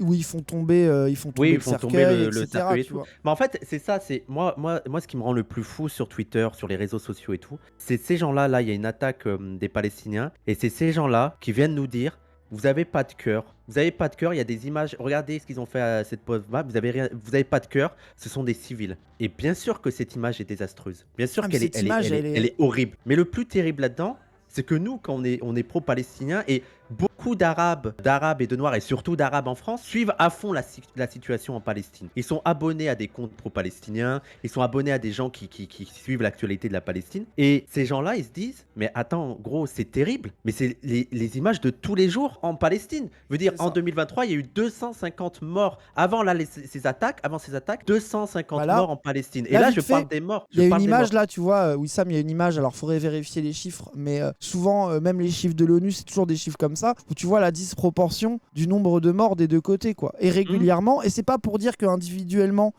où ils font tomber le cercueil, etc., cercueil et tu tout. vois. Mais en fait, c'est ça, c'est moi, ce qui me rend le plus fou sur Twitter, sur les réseaux sociaux et tout, c'est ces gens-là, là, il y a une attaque des Palestiniens, et c'est ces gens-là qui viennent nous dire, vous avez pas de cœur. Vous avez pas de cœur, il y a des images, regardez ce qu'ils ont fait à cette pauvre, vous avez pas de cœur, ce sont des civils. Et bien sûr que cette image est désastreuse. Bien sûr qu'elle est horrible. Mais le plus terrible là-dedans, c'est que nous, quand on est pro-palestinien, et beaucoup d'Arabes et de Noirs, et surtout d'Arabes en France, suivent à fond la situation en Palestine. Ils sont abonnés à des comptes pro-palestiniens, ils sont abonnés à des gens qui suivent l'actualité de la Palestine. Et ces gens-là, ils se disent, mais attends, gros, c'est terrible, mais c'est les images de tous les jours en Palestine. Je veux dire, en 2023, il y a eu 250 morts. Avant ces attaques, 250 morts en Palestine. Et là, je parle des morts. Il y a une image là, tu vois, Wissam, il y a une image, alors il faudrait vérifier les chiffres, mais souvent, même les chiffres de l'ONU, c'est toujours des chiffres comme ça, où tu vois la disproportion du nombre de morts des deux côtés, quoi. Et régulièrement, et c'est pas pour dire qu'individuellement,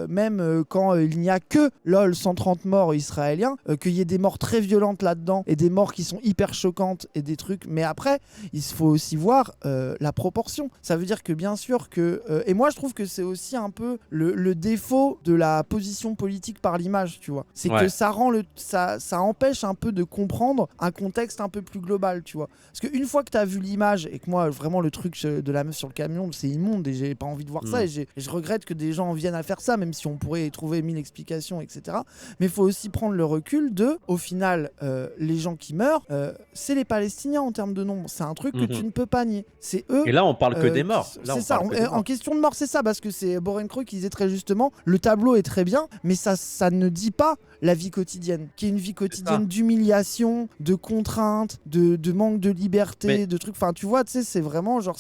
même quand il n'y a que 130 morts israéliens, qu'il y ait des morts très violentes là-dedans, et des morts qui sont hyper choquantes, et des trucs, mais après, il faut aussi voir la proportion. Ça veut dire que bien sûr que... et moi, je trouve que c'est aussi un peu le défaut de la position politique par l'image, tu vois. C'est que ça rend ça empêche un peu de comprendre un contexte un peu plus global, tu vois. Parce qu'une fois que tu as vu l'image, et que moi, vraiment, le truc de la meuf sur le camion, c'est immonde, et j'ai pas envie de voir ça, et je regrette que des gens viennent à faire ça, même si on pourrait y trouver 1000 explications, etc. Mais il faut aussi prendre le recul au final, les gens qui meurent, c'est les Palestiniens en termes de nombre. C'est un truc que tu ne peux pas nier. C'est eux. Et là, on parle que des morts. C'est ça. En question de mort, c'est ça, parce que c'est Borencreux qui disait très justement, le tableau est très bien, mais ça ne dit pas la vie quotidienne, qui est une vie quotidienne d'humiliation, de contraintes, de manque de liberté, de trucs. Enfin, tu vois, tu sais, c'est vraiment genre,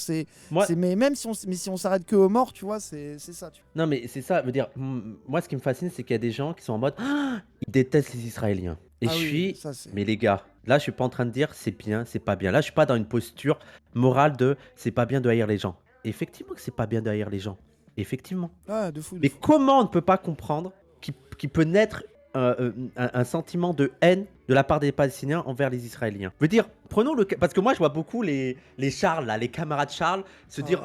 mais même si on s'arrête que aux morts, tu vois, c'est ça. Non, mais c'est ça. Veut dire, moi, ce qui me fascine, c'est qu'il y a des gens qui sont en mode, ils détestent les Israéliens. Et mais les gars, là, je suis pas en train de dire c'est bien, c'est pas bien. Là, je suis pas dans une posture morale de c'est pas bien de haïr les gens. Effectivement que c'est pas bien de haïr les gens. Effectivement. Ah, de fou. Mais comment on ne peut pas comprendre qu'il peut naître un sentiment de haine de la part des Palestiniens envers les Israéliens? Je veux dire, prenons le cas, parce que moi je vois beaucoup les Charles, là, les camarades Charles, se dire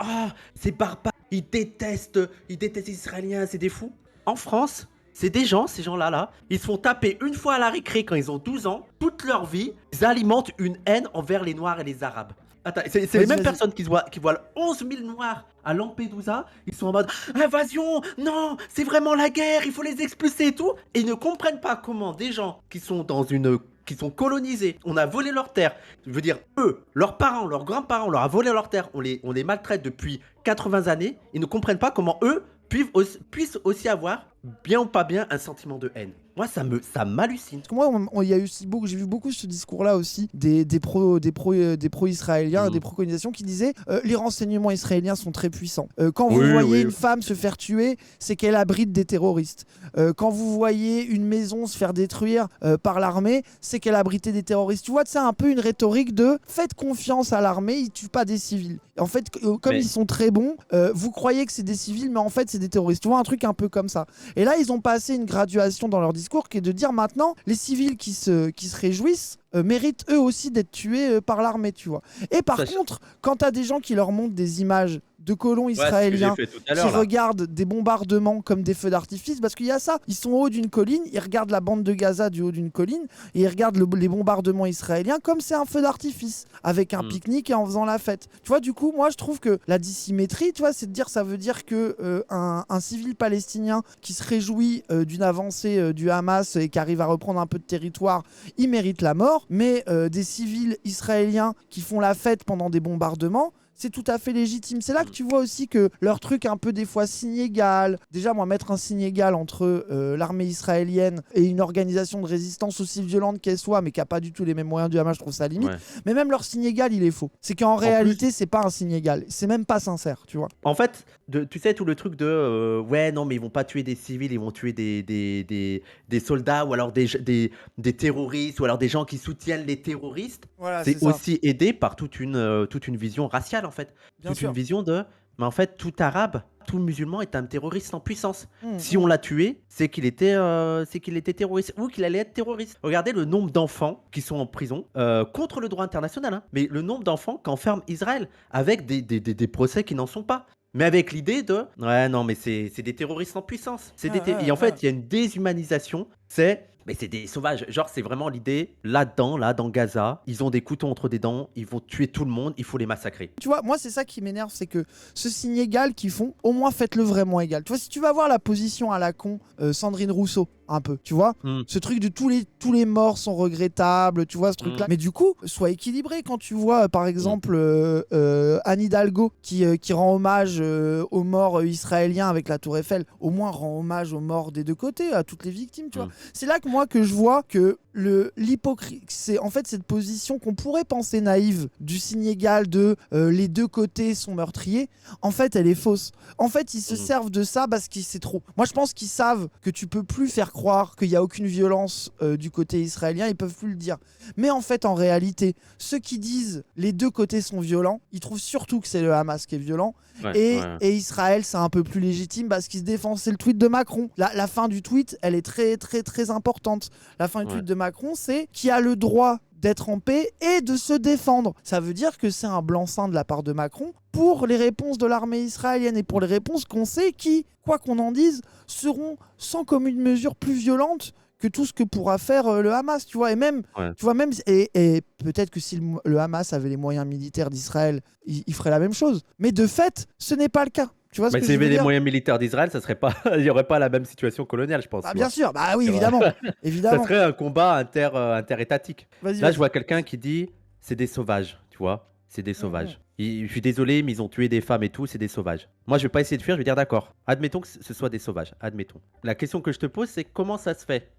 c'est barbare, ils détestent les Israéliens, c'est des fous. En France, c'est des gens, ces gens-là, ils se font taper une fois à la récré quand ils ont 12 ans, toute leur vie, ils alimentent une haine envers les Noirs et les Arabes. Attends, c'est les mêmes personnes qui voient 11 000 Noirs à Lampedusa, ils sont en mode invasion, non, c'est vraiment la guerre, il faut les expulser et tout, et ils ne comprennent pas comment des gens qui sont qui sont colonisés, on a volé leurs terres, je veux dire, eux, leurs parents, leurs grands-parents, on leur a volé leurs terres, on les maltraite depuis 80 années, ils ne comprennent pas comment eux puissent aussi avoir bien ou pas bien, un sentiment de haine. Moi, ça m'hallucine. Parce que moi, il y a eu aussi beaucoup, j'ai vu beaucoup ce discours-là aussi des pro-israéliens, des Mm. pro-colonisations qui disaient les renseignements israéliens sont très puissants. Quand vous Oui, voyez oui. une femme se faire tuer, c'est qu'elle abrite des terroristes. Quand vous voyez une maison se faire détruire par l'armée, c'est qu'elle abritait des terroristes. Tu vois, c'est un peu une rhétorique de faites confiance à l'armée, ils tuent pas des civils. En fait, comme ils Mais sont très bons, vous croyez que c'est des civils, mais en fait, c'est des terroristes. Tu vois, un truc un peu comme ça. Et là, ils ont passé une graduation dans leur discours qui est de dire maintenant, les civils qui se réjouissent méritent eux aussi d'être tués par l'armée, tu vois. Et par ça, contre, quand t'as des gens qui leur montrent des images de colons ouais, c'est ce que j'ai israéliens fait tout à qui l'heure là. regardent des bombardements comme des feux d'artifice, parce qu'il y a ça, ils sont au haut d'une colline, ils regardent la bande de Gaza du haut d'une colline, et ils regardent les bombardements israéliens comme c'est un feu d'artifice, avec un Mm. pique-nique et en faisant la fête. Tu vois, du coup, moi je trouve que la dissymétrie, tu vois, c'est de dire, ça veut dire que un civil palestinien qui se réjouit d'une avancée du Hamas et qui arrive à reprendre un peu de territoire, il mérite la mort, mais des civils israéliens qui font la fête pendant des bombardements, c'est tout à fait légitime. C'est là que tu vois aussi que leur truc un peu des fois signe égal. Déjà, moi, mettre un signe égal entre l'armée israélienne et une organisation de résistance aussi violente qu'elle soit, mais qui n'a pas du tout les mêmes moyens du Hamas, je trouve ça limite. Ouais. Mais même leur signe égal, il est faux. C'est qu'en En plus, réalité, c'est pas un signe égal. C'est même pas sincère, tu vois. en fait, tu sais, tout le truc de ouais, non, mais ils vont pas tuer des civils, ils vont tuer des soldats ou alors des terroristes ou alors des gens qui soutiennent les terroristes. Voilà, c'est C'est ça. aussi aidé par toute une vision raciale, en fait. Bien Toute une sûr. vision de, mais en fait, tout arabe, tout musulman est un terroriste en puissance. Si on Mmh. l'a tué, c'est qu'il était terroriste ou qu'il allait être terroriste. Regardez le nombre d'enfants qui sont en prison contre le droit international, hein, mais le nombre d'enfants qu'enferme Israël avec des procès qui n'en sont pas. Mais avec l'idée de ouais, non, mais c'est des terroristes en puissance. Et en fait, il y a une déshumanisation. Mais c'est des sauvages. Genre, c'est vraiment l'idée là-dedans, là, dans Gaza. Ils ont des couteaux entre des dents. Ils vont tuer tout le monde. Il faut les massacrer. Tu vois, moi, c'est ça qui m'énerve, c'est que ce signe égal qu'ils font, au moins faites-le vraiment égal. Tu vois, si tu vas voir la position à la con, Sandrine Rousseau, un peu, tu vois, Hmm, ce truc de tous les morts sont regrettables, tu vois, ce truc-là. hmm, Mais du coup, sois équilibré quand tu vois, par hmm, exemple, Anne Hidalgo qui rend hommage aux morts israéliens avec la Tour Eiffel. Au moins, rend hommage aux morts des deux côtés, à toutes les victimes, tu vois. hmm. C'est là que moi, que je vois que l'hypocrisie, c'est en fait cette position qu'on pourrait penser naïve du signe égal de les deux côtés sont meurtriers, en fait elle est fausse. En fait ils se Mhm. servent de ça parce qu'ils c'est trop. Moi je pense qu'ils savent que tu peux plus faire croire qu'il y a aucune violence du côté israélien, ils peuvent plus le dire. Mais en fait en réalité, ceux qui disent les deux côtés sont violents, ils trouvent surtout que c'est le Hamas qui est violent Ouais, et, ouais. et Israël c'est un peu plus légitime parce qu'il se défend. C'est le tweet de Macron. La fin du tweet, elle est très très très importante. La fin du Ouais. tweet de Macron, c'est qui a le droit d'être en paix et de se défendre. Ça veut dire que c'est un blanc-seing de la part de Macron pour les réponses de l'armée israélienne et pour les réponses qu'on sait qui, quoi qu'on en dise, seront sans commune mesure plus violentes que tout ce que pourra faire le Hamas, tu vois. Et même, Ouais. tu vois, même et peut-être que si le Hamas avait les moyens militaires d'Israël, il ferait la même chose. Mais de fait, ce n'est pas le cas. Tu vois ce Mais que s'il je y veux avait les dire? moyens militaires d'Israël, ça serait pas, il y aurait pas la même situation coloniale, je pense, Bah tu bien vois. sûr, bah oui, Il y aurait- évidemment. Ça Évidemment. serait un combat interétatique. Vas-y, Là, je vas-y. vois quelqu'un qui dit, c'est des sauvages, tu vois. C'est des Mhm. sauvages. Je suis désolé, mais ils ont tué des femmes et tout, c'est des sauvages. Moi, je vais pas essayer de fuir, je vais dire d'accord. Admettons que ce soit des sauvages, admettons. La question que je te pose, c'est comment ça se fait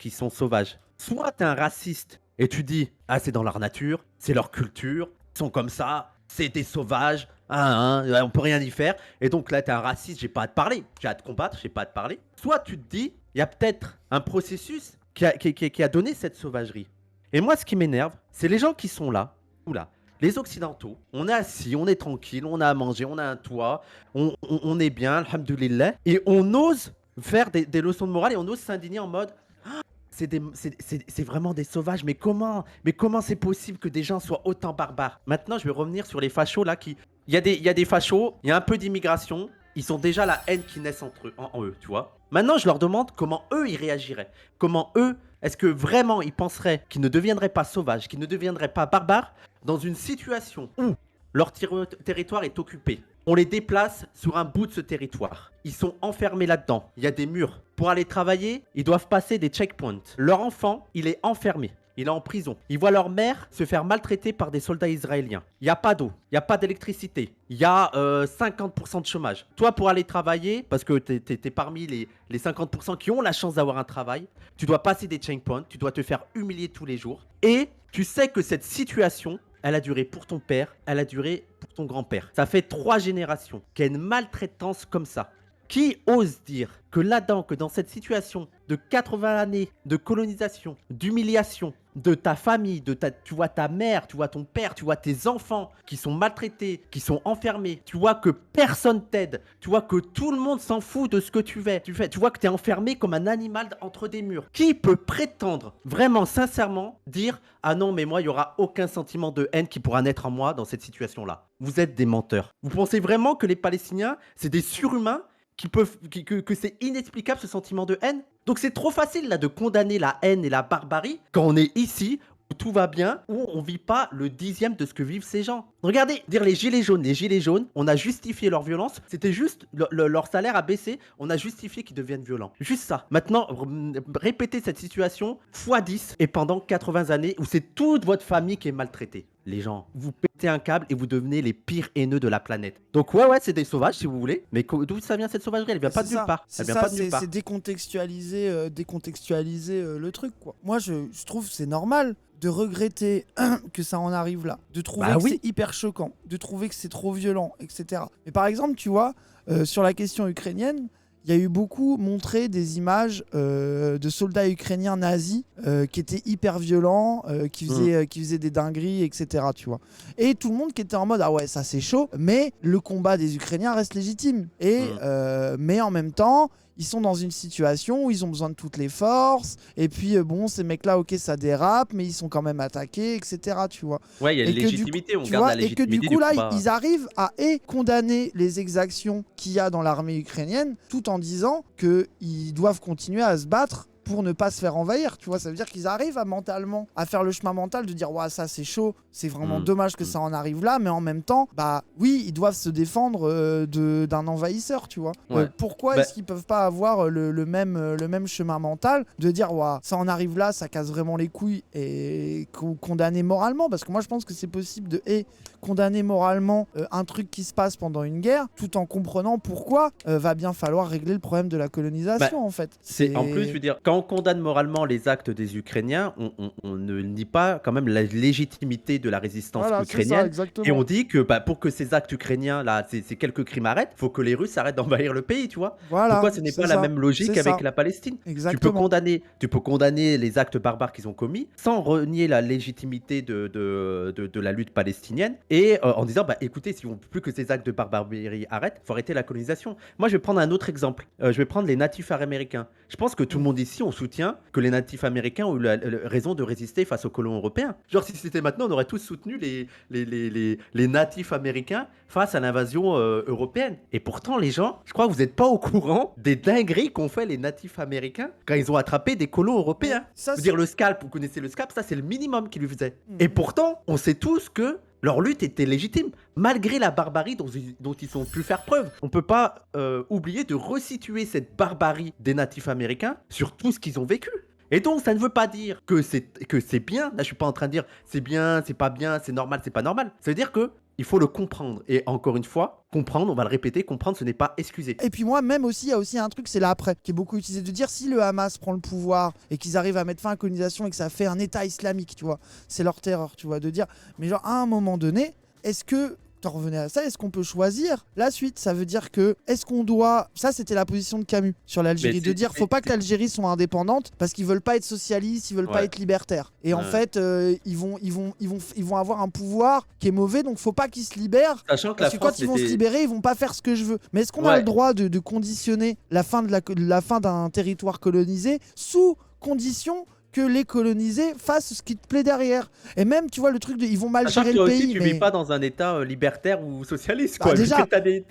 qu'ils sont sauvages? Soit tu es un raciste et tu dis, ah, c'est dans leur nature, c'est leur culture, ils sont comme ça, c'est des sauvages, on peut rien y faire. Et donc là, tu es un raciste, j'ai pas à te parler, j'ai à te combattre, j'ai pas à te parler. Soit tu te dis, il y a peut-être un processus qui a donné cette sauvagerie. Et moi, ce qui m'énerve, c'est les gens qui sont là, ou là, les Occidentaux, on est assis, on est tranquille, on a à manger, on a un toit, on est bien, alhamdoulilah, et on ose faire des leçons de morale et on ose s'indigner en mode c'est vraiment des sauvages, mais comment c'est possible que des gens soient autant barbares? Maintenant, je vais revenir sur les fachos là qui. Il y a des fachos, il y a un peu d'immigration, ils ont déjà la haine qui naît en eux, tu vois. Maintenant, je leur demande comment eux ils réagiraient. Comment eux, est-ce que vraiment ils penseraient qu'ils ne deviendraient pas sauvages, qu'ils ne deviendraient pas barbares dans une situation où leur territoire est occupé. On les déplace sur un bout de ce territoire. Ils sont enfermés là-dedans. Il y a des murs. Pour aller travailler, ils doivent passer des checkpoints. Leur enfant, il est enfermé. il est en prison. Ils voient leur mère se faire maltraiter par des soldats israéliens. Il n'y a pas d'eau, il n'y a pas d'électricité, il y a 50% de chômage. Toi, pour aller travailler, parce que tu es parmi les 50% qui ont la chance d'avoir un travail, tu dois passer des checkpoints, tu dois te faire humilier tous les jours. Et tu sais que cette situation, elle a duré pour ton père, elle a duré pour ton grand-père. Ça fait 3 générations qu'il y a une maltraitance comme ça. Qui ose dire que là-dedans, que dans cette situation de 80 années de colonisation, d'humiliation, de ta famille, tu vois ta mère, tu vois ton père, tu vois tes enfants qui sont maltraités, qui sont enfermés, tu vois que personne t'aide, tu vois que tout le monde s'en fout de ce que tu fais, tu vois que tu es enfermé comme un animal entre des murs. Qui peut prétendre, vraiment, sincèrement, dire « Ah non, mais moi, il n'y aura aucun sentiment de haine qui pourra naître en moi dans cette situation-là ». Vous êtes des menteurs. Vous pensez vraiment que les Palestiniens, c'est des surhumains que c'est inexplicable ce sentiment de haine. Donc c'est trop facile là de condamner la haine et la barbarie quand on est ici où tout va bien, où on vit pas le 10e de ce que vivent ces gens. Regardez, dire les gilets jaunes, on a justifié leur violence, c'était juste leur salaire a baissé, on a justifié qu'ils deviennent violents. Juste ça. Maintenant, répétez cette situation x10 et pendant 80 années où c'est toute votre famille qui est maltraitée. Les gens, vous pétez un câble et vous devenez les pires haineux de la planète. Donc ouais, c'est des sauvages si vous voulez, mais d'où ça vient cette sauvagerie? Elle vient pas de nulle part. Elle vient pas de nulle part. C'est décontextualiser, le truc, quoi. Moi, je trouve que c'est normal de regretter que ça en arrive là, de trouver que c'est hyper choquant, de trouver que c'est trop violent, etc. Mais par exemple, tu vois, sur la question ukrainienne, il y a eu beaucoup montré des images de soldats ukrainiens nazis qui étaient hyper violents, qui faisaient des dingueries, etc. Tu vois. Et tout le monde qui était en mode ah ouais, ça c'est chaud, mais le combat des Ukrainiens reste légitime. Mais en même temps, ils sont dans une situation où ils ont besoin de toutes les forces. Et puis, bon, ces mecs-là, ok, ça dérape, mais ils sont quand même attaqués, etc. Tu vois. Ouais, il y a une légitimité, on garde la légitimité. Et que du coup, là, ils arrivent à condamner les exactions qu'il y a dans l'armée ukrainienne, tout en disant qu'ils doivent continuer à se battre pour ne pas se faire envahir, tu vois. Ça veut dire qu'ils arrivent à faire le chemin mental de dire ouais, ça c'est chaud, c'est vraiment dommage que ça en arrive là, mais en même temps, bah oui, ils doivent se défendre d'un envahisseur, tu vois. Pourquoi est-ce qu'ils peuvent pas avoir le même chemin mental de dire ouais, ça en arrive là, ça casse vraiment les couilles et condamner moralement, parce que moi je pense que c'est possible de condamner moralement un truc qui se passe pendant une guerre, tout en comprenant pourquoi va bien falloir régler le problème de la colonisation en fait. En plus, je veux dire, quand on condamne moralement les actes des Ukrainiens, on ne nie pas quand même la légitimité de la résistance ukrainienne. Ça, et on dit que pour que ces actes ukrainiens, là, ces quelques crimes arrêtent, il faut que les Russes arrêtent d'envahir le pays, tu vois. Pourquoi ce n'est pas la même logique avec la Palestine? Exactement. Tu peux condamner les actes barbares qu'ils ont commis sans renier la légitimité de la lutte palestinienne et en disant, bah écoutez, si on veut plus que ces actes de barbarie arrêtent, il faut arrêter la colonisation. Moi, je vais prendre un autre exemple. Je vais prendre les natifs américains. Je pense que tout le monde ici, on soutient que les natifs américains ont eu la raison de résister face aux colons européens. Genre, si c'était maintenant, on aurait tous soutenu les natifs américains face à l'invasion européenne. Et pourtant, les gens, je crois que vous n'êtes pas au courant des dingueries qu'ont fait les natifs américains quand ils ont attrapé des colons européens. Je veux dire, le scalp, vous connaissez le scalp, ça c'est le minimum qu'ils lui faisaient. Et pourtant, on sait tous que leur lutte était légitime, malgré la barbarie dont ils ont pu faire preuve. On ne peut pas oublier de resituer cette barbarie des natifs américains sur tout ce qu'ils ont vécu. Et donc, ça ne veut pas dire que c'est bien. Là, je suis pas en train de dire c'est bien, c'est pas bien, c'est normal, c'est pas normal. Ça veut dire que il faut le comprendre. Et encore une fois, comprendre, on va le répéter, comprendre, ce n'est pas excuser. Et puis moi, même aussi, il y a aussi un truc, c'est l'après, qui est beaucoup utilisé, de dire si le Hamas prend le pouvoir et qu'ils arrivent à mettre fin à la colonisation et que ça fait un État islamique, tu vois, c'est leur terreur, tu vois, de dire, mais genre, à un moment donné, est-ce que t'en revenais à ça, est-ce qu'on peut choisir la suite? Ça veut dire que, est-ce qu'on doit... Ça, c'était la position de Camus sur l'Algérie, de dire, faut pas que l'Algérie soit indépendante parce qu'ils veulent pas être socialistes, ils veulent pas être libertaires. Et en fait, ils vont avoir un pouvoir qui est mauvais, donc faut pas qu'ils se libèrent. Sachant que parce que quand ils vont se libérer, ils vont pas faire ce que je veux. Mais est-ce qu'on a le droit de conditionner la fin d'un territoire colonisé sous condition que les colonisés fassent ce qui te plaît derrière? Et même, tu vois, le truc de ils vont mal gérer le pays. Tu vis pas dans un état libertaire ou socialiste, quoi. Déjà, t'as des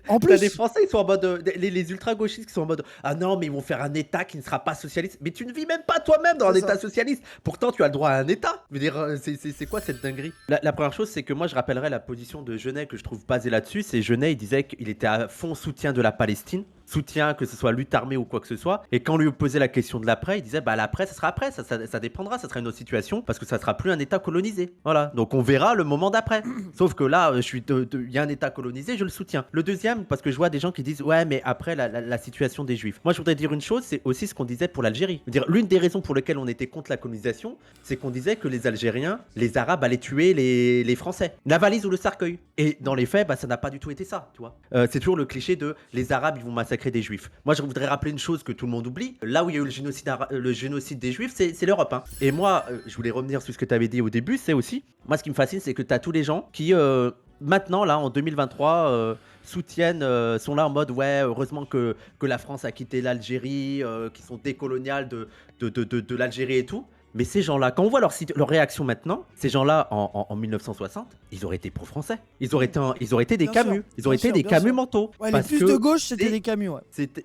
Français qui sont en mode, les ultra-gauchistes qui sont en mode, ah non, mais ils vont faire un État qui ne sera pas socialiste. Mais tu ne vis même pas toi-même dans un État socialiste. Pourtant, tu as le droit à un État. Je veux dire, c'est quoi cette dinguerie? La première chose, c'est que moi, je rappellerai la position de Genet que je trouve basée là-dessus. C'est Genet, il disait qu'il était à fond soutien de la Palestine. soutien, que ce soit lutte armée ou quoi que ce soit. Et quand on lui posait la question de l'après, il disait bah l'après, ça sera après, ça dépendra, ça sera une autre situation parce que ça sera plus un État colonisé. Voilà, donc on verra le moment d'après. Sauf que là, il y a un État colonisé, je le soutiens. Le deuxième, parce que je vois des gens qui disent ouais, mais après la situation des Juifs. Moi, je voudrais dire une chose, c'est aussi ce qu'on disait pour l'Algérie. Je veux dire, l'une des raisons pour lesquelles on était contre la colonisation, c'est qu'on disait que les Algériens, les Arabes allaient tuer les Français. La valise ou le cercueil. Et dans les faits, bah, ça n'a pas du tout été ça, tu vois. C'est toujours le cliché de les Arabes, ils vont massacrer des Juifs. Moi, je voudrais rappeler une chose que tout le monde oublie. Là où il y a eu le génocide des Juifs, c'est l'Europe. Hein. Et moi, je voulais revenir sur ce que tu avais dit au début, c'est aussi, moi, ce qui me fascine, c'est que tu as tous les gens qui, maintenant, là, en 2023, soutiennent, sont là en mode ouais, heureusement que la France a quitté l'Algérie, qui sont décoloniales de l'Algérie et tout. Mais ces gens-là, quand on voit leur réaction maintenant, ces gens-là en 1960, ils auraient été pro-français. Ils auraient été des Bien sûr, Camus. Ils bien auraient été sûr, des bien Camus sûr. mentaux. Ouais, les Parce plus que de gauche, c'était c'est- des Camus, ouais.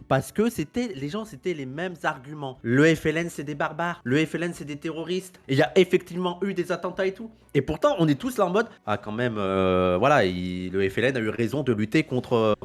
parce que les gens, c'était les mêmes arguments. Le FLN, c'est des barbares. Le FLN, c'est des terroristes. Et il y a effectivement eu des attentats et tout. Et pourtant, on est tous là en mode ah quand même, voilà, le FLN a eu raison de lutter contre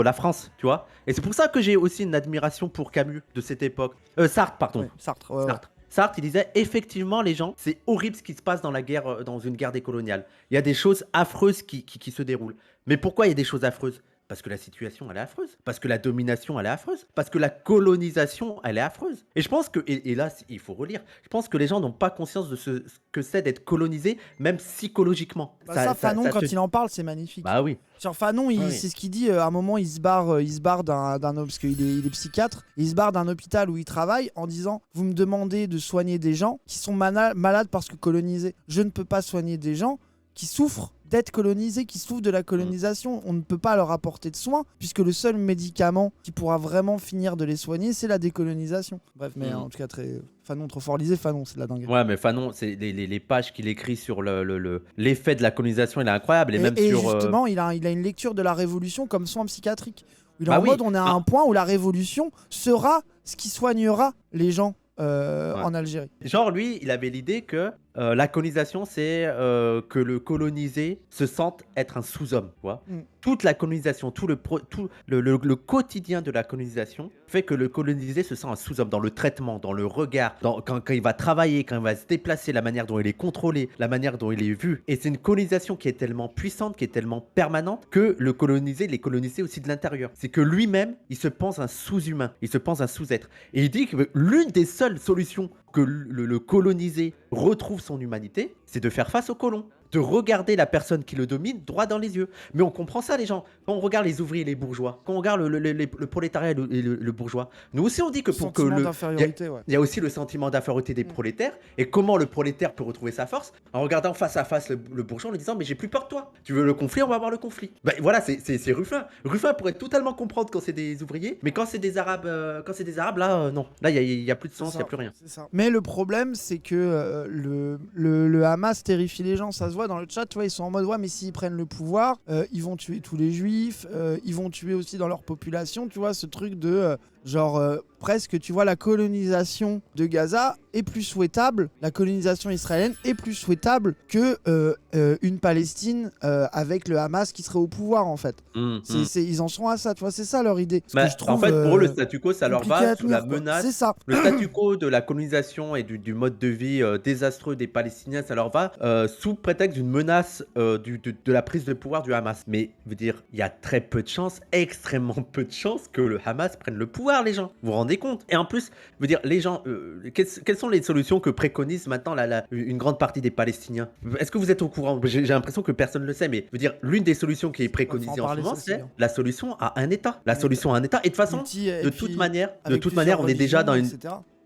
la France, tu vois. Et c'est pour ça que j'ai aussi une admiration pour Camus de cette époque. Sartre, pardon. Ouais, Sartre, ouais, ouais. Sartre, il disait effectivement les gens, c'est horrible ce qui se passe dans dans une guerre décoloniale. Il y a des choses affreuses qui se déroulent. Mais pourquoi il y a des choses affreuses? Parce que la situation, elle est affreuse. Parce que la domination, elle est affreuse. Parce que la colonisation, elle est affreuse. Et je pense que, et là, il faut relire, je pense que les gens n'ont pas conscience de ce que c'est d'être colonisé, même psychologiquement. Bah ça, Fanon, quand il en parle, c'est magnifique. Bah oui. Sur Fanon, Oui. c'est ce qu'il dit. À un moment, il se barre parce qu'il est psychiatre. Il se barre d'un hôpital où il travaille en disant vous me demandez de soigner des gens qui sont malades parce que colonisés. Je ne peux pas soigner des gens qui souffrent d'être colonisés, qui souffrent de la colonisation. On ne peut pas leur apporter de soins puisque le seul médicament qui pourra vraiment finir de les soigner, c'est la décolonisation. Bref, mais en tout cas, Fanon, trop fort lisé, Fanon, c'est de la dingue. Ouais, mais Fanon, c'est les pages qu'il écrit sur l'effet de la colonisation, il est incroyable. Et même Et sur. justement, il a une lecture de la Révolution comme soin psychiatrique. Il est Bah en oui. mode, on est à un point où la Révolution sera ce qui soignera les gens en Algérie. Genre, lui, il avait l'idée que la colonisation, c'est que le colonisé se sente être un sous-homme. Tu vois. Toute la colonisation, tout le quotidien de la colonisation fait que le colonisé se sent un sous-homme dans le traitement, dans le regard, quand il va travailler, quand il va se déplacer, la manière dont il est contrôlé, la manière dont il est vu. Et c'est une colonisation qui est tellement puissante, qui est tellement permanente que le colonisé, il est colonisé aussi de l'intérieur. C'est que lui-même, il se pense un sous-humain, il se pense un sous-être. Et il dit que l'une des seules solutions que le colonisé retrouve son humanité, c'est de faire face au colon, de regarder la personne qui le domine droit dans les yeux. Mais on comprend ça, les gens. Quand on regarde les ouvriers et les bourgeois, quand on regarde le prolétariat et le bourgeois, nous aussi on dit que pour que Sentiment d'infériorité, ouais. il y a aussi le sentiment d'infériorité des prolétaires. Et comment le prolétaire peut retrouver sa force? En regardant face à face le bourgeois, en lui disant mais j'ai plus peur de toi. Tu veux le conflit, on va avoir le conflit. Ben voilà, c'est Ruffin. Ruffin pourrait totalement comprendre quand c'est des ouvriers, mais quand c'est des arabes, là non. Là il y a plus de sens, il y a plus rien. Ça. Mais le problème, c'est que le Hamas terrifie les gens. Ça se voit dans le chat, tu vois, ils sont en mode ouais, mais s'ils prennent le pouvoir, ils vont tuer tous les juifs, ils vont tuer aussi dans leur population, tu vois, ce truc de presque, tu vois, la colonisation de Gaza est plus souhaitable, la colonisation israélienne est plus souhaitable que une Palestine avec le Hamas qui serait au pouvoir, en fait. Ils en sont à ça, tu vois, c'est ça leur idée. Bah, en fait, pour eux, le statu quo, ça leur va sous la menace. C'est ça. Le statu quo de la colonisation et du mode de vie désastreux des Palestiniens, ça leur va sous prétexte d'une menace de la prise de pouvoir du Hamas. Mais, je veux dire, il y a très peu de chances, extrêmement peu de chances que le Hamas prenne le pouvoir, les gens. Vous vous rendez compte? Et en plus, je veux dire, les gens, quelles sont les solutions que préconise maintenant une grande partie des Palestiniens? Est-ce que vous êtes au courant? J'ai l'impression que personne ne le sait, mais je veux dire, l'une des solutions qui est préconisée en ce moment, c'est la solution à un État. La solution à un État. Et de toute façon, de toute manière, on est déjà dans une...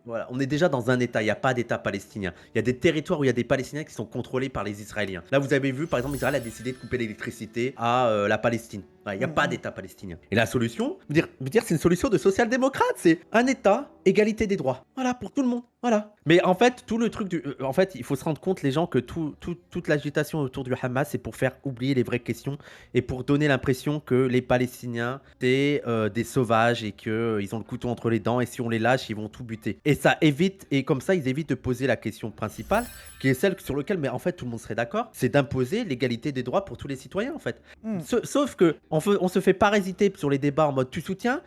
Voilà, on est déjà dans un État, il n'y a pas d'État palestinien. Il y a des territoires où il y a des Palestiniens qui sont contrôlés par les Israéliens. Là, vous avez vu, par exemple, Israël a décidé de couper l'électricité à la Palestine. Il n'y a pas d'État palestinien. Et la solution, c'est une solution de social-démocrate, c'est un État, égalité des droits. Voilà, pour tout le monde. Voilà. Mais en fait, tout le truc en fait, il faut se rendre compte, les gens, que toute l'agitation autour du Hamas, c'est pour faire oublier les vraies questions et pour donner l'impression que les Palestiniens, c'est des sauvages et qu'ils ont le couteau entre les dents et si on les lâche, ils vont tout buter. Et ça évite, et comme ça, ils évitent de poser la question principale, qui est celle sur laquelle, mais en fait, tout le monde serait d'accord, c'est d'imposer l'égalité des droits pour tous les citoyens, en fait. Hmm. Sauf que on se fait parasiter sur les débats en mode tu soutiens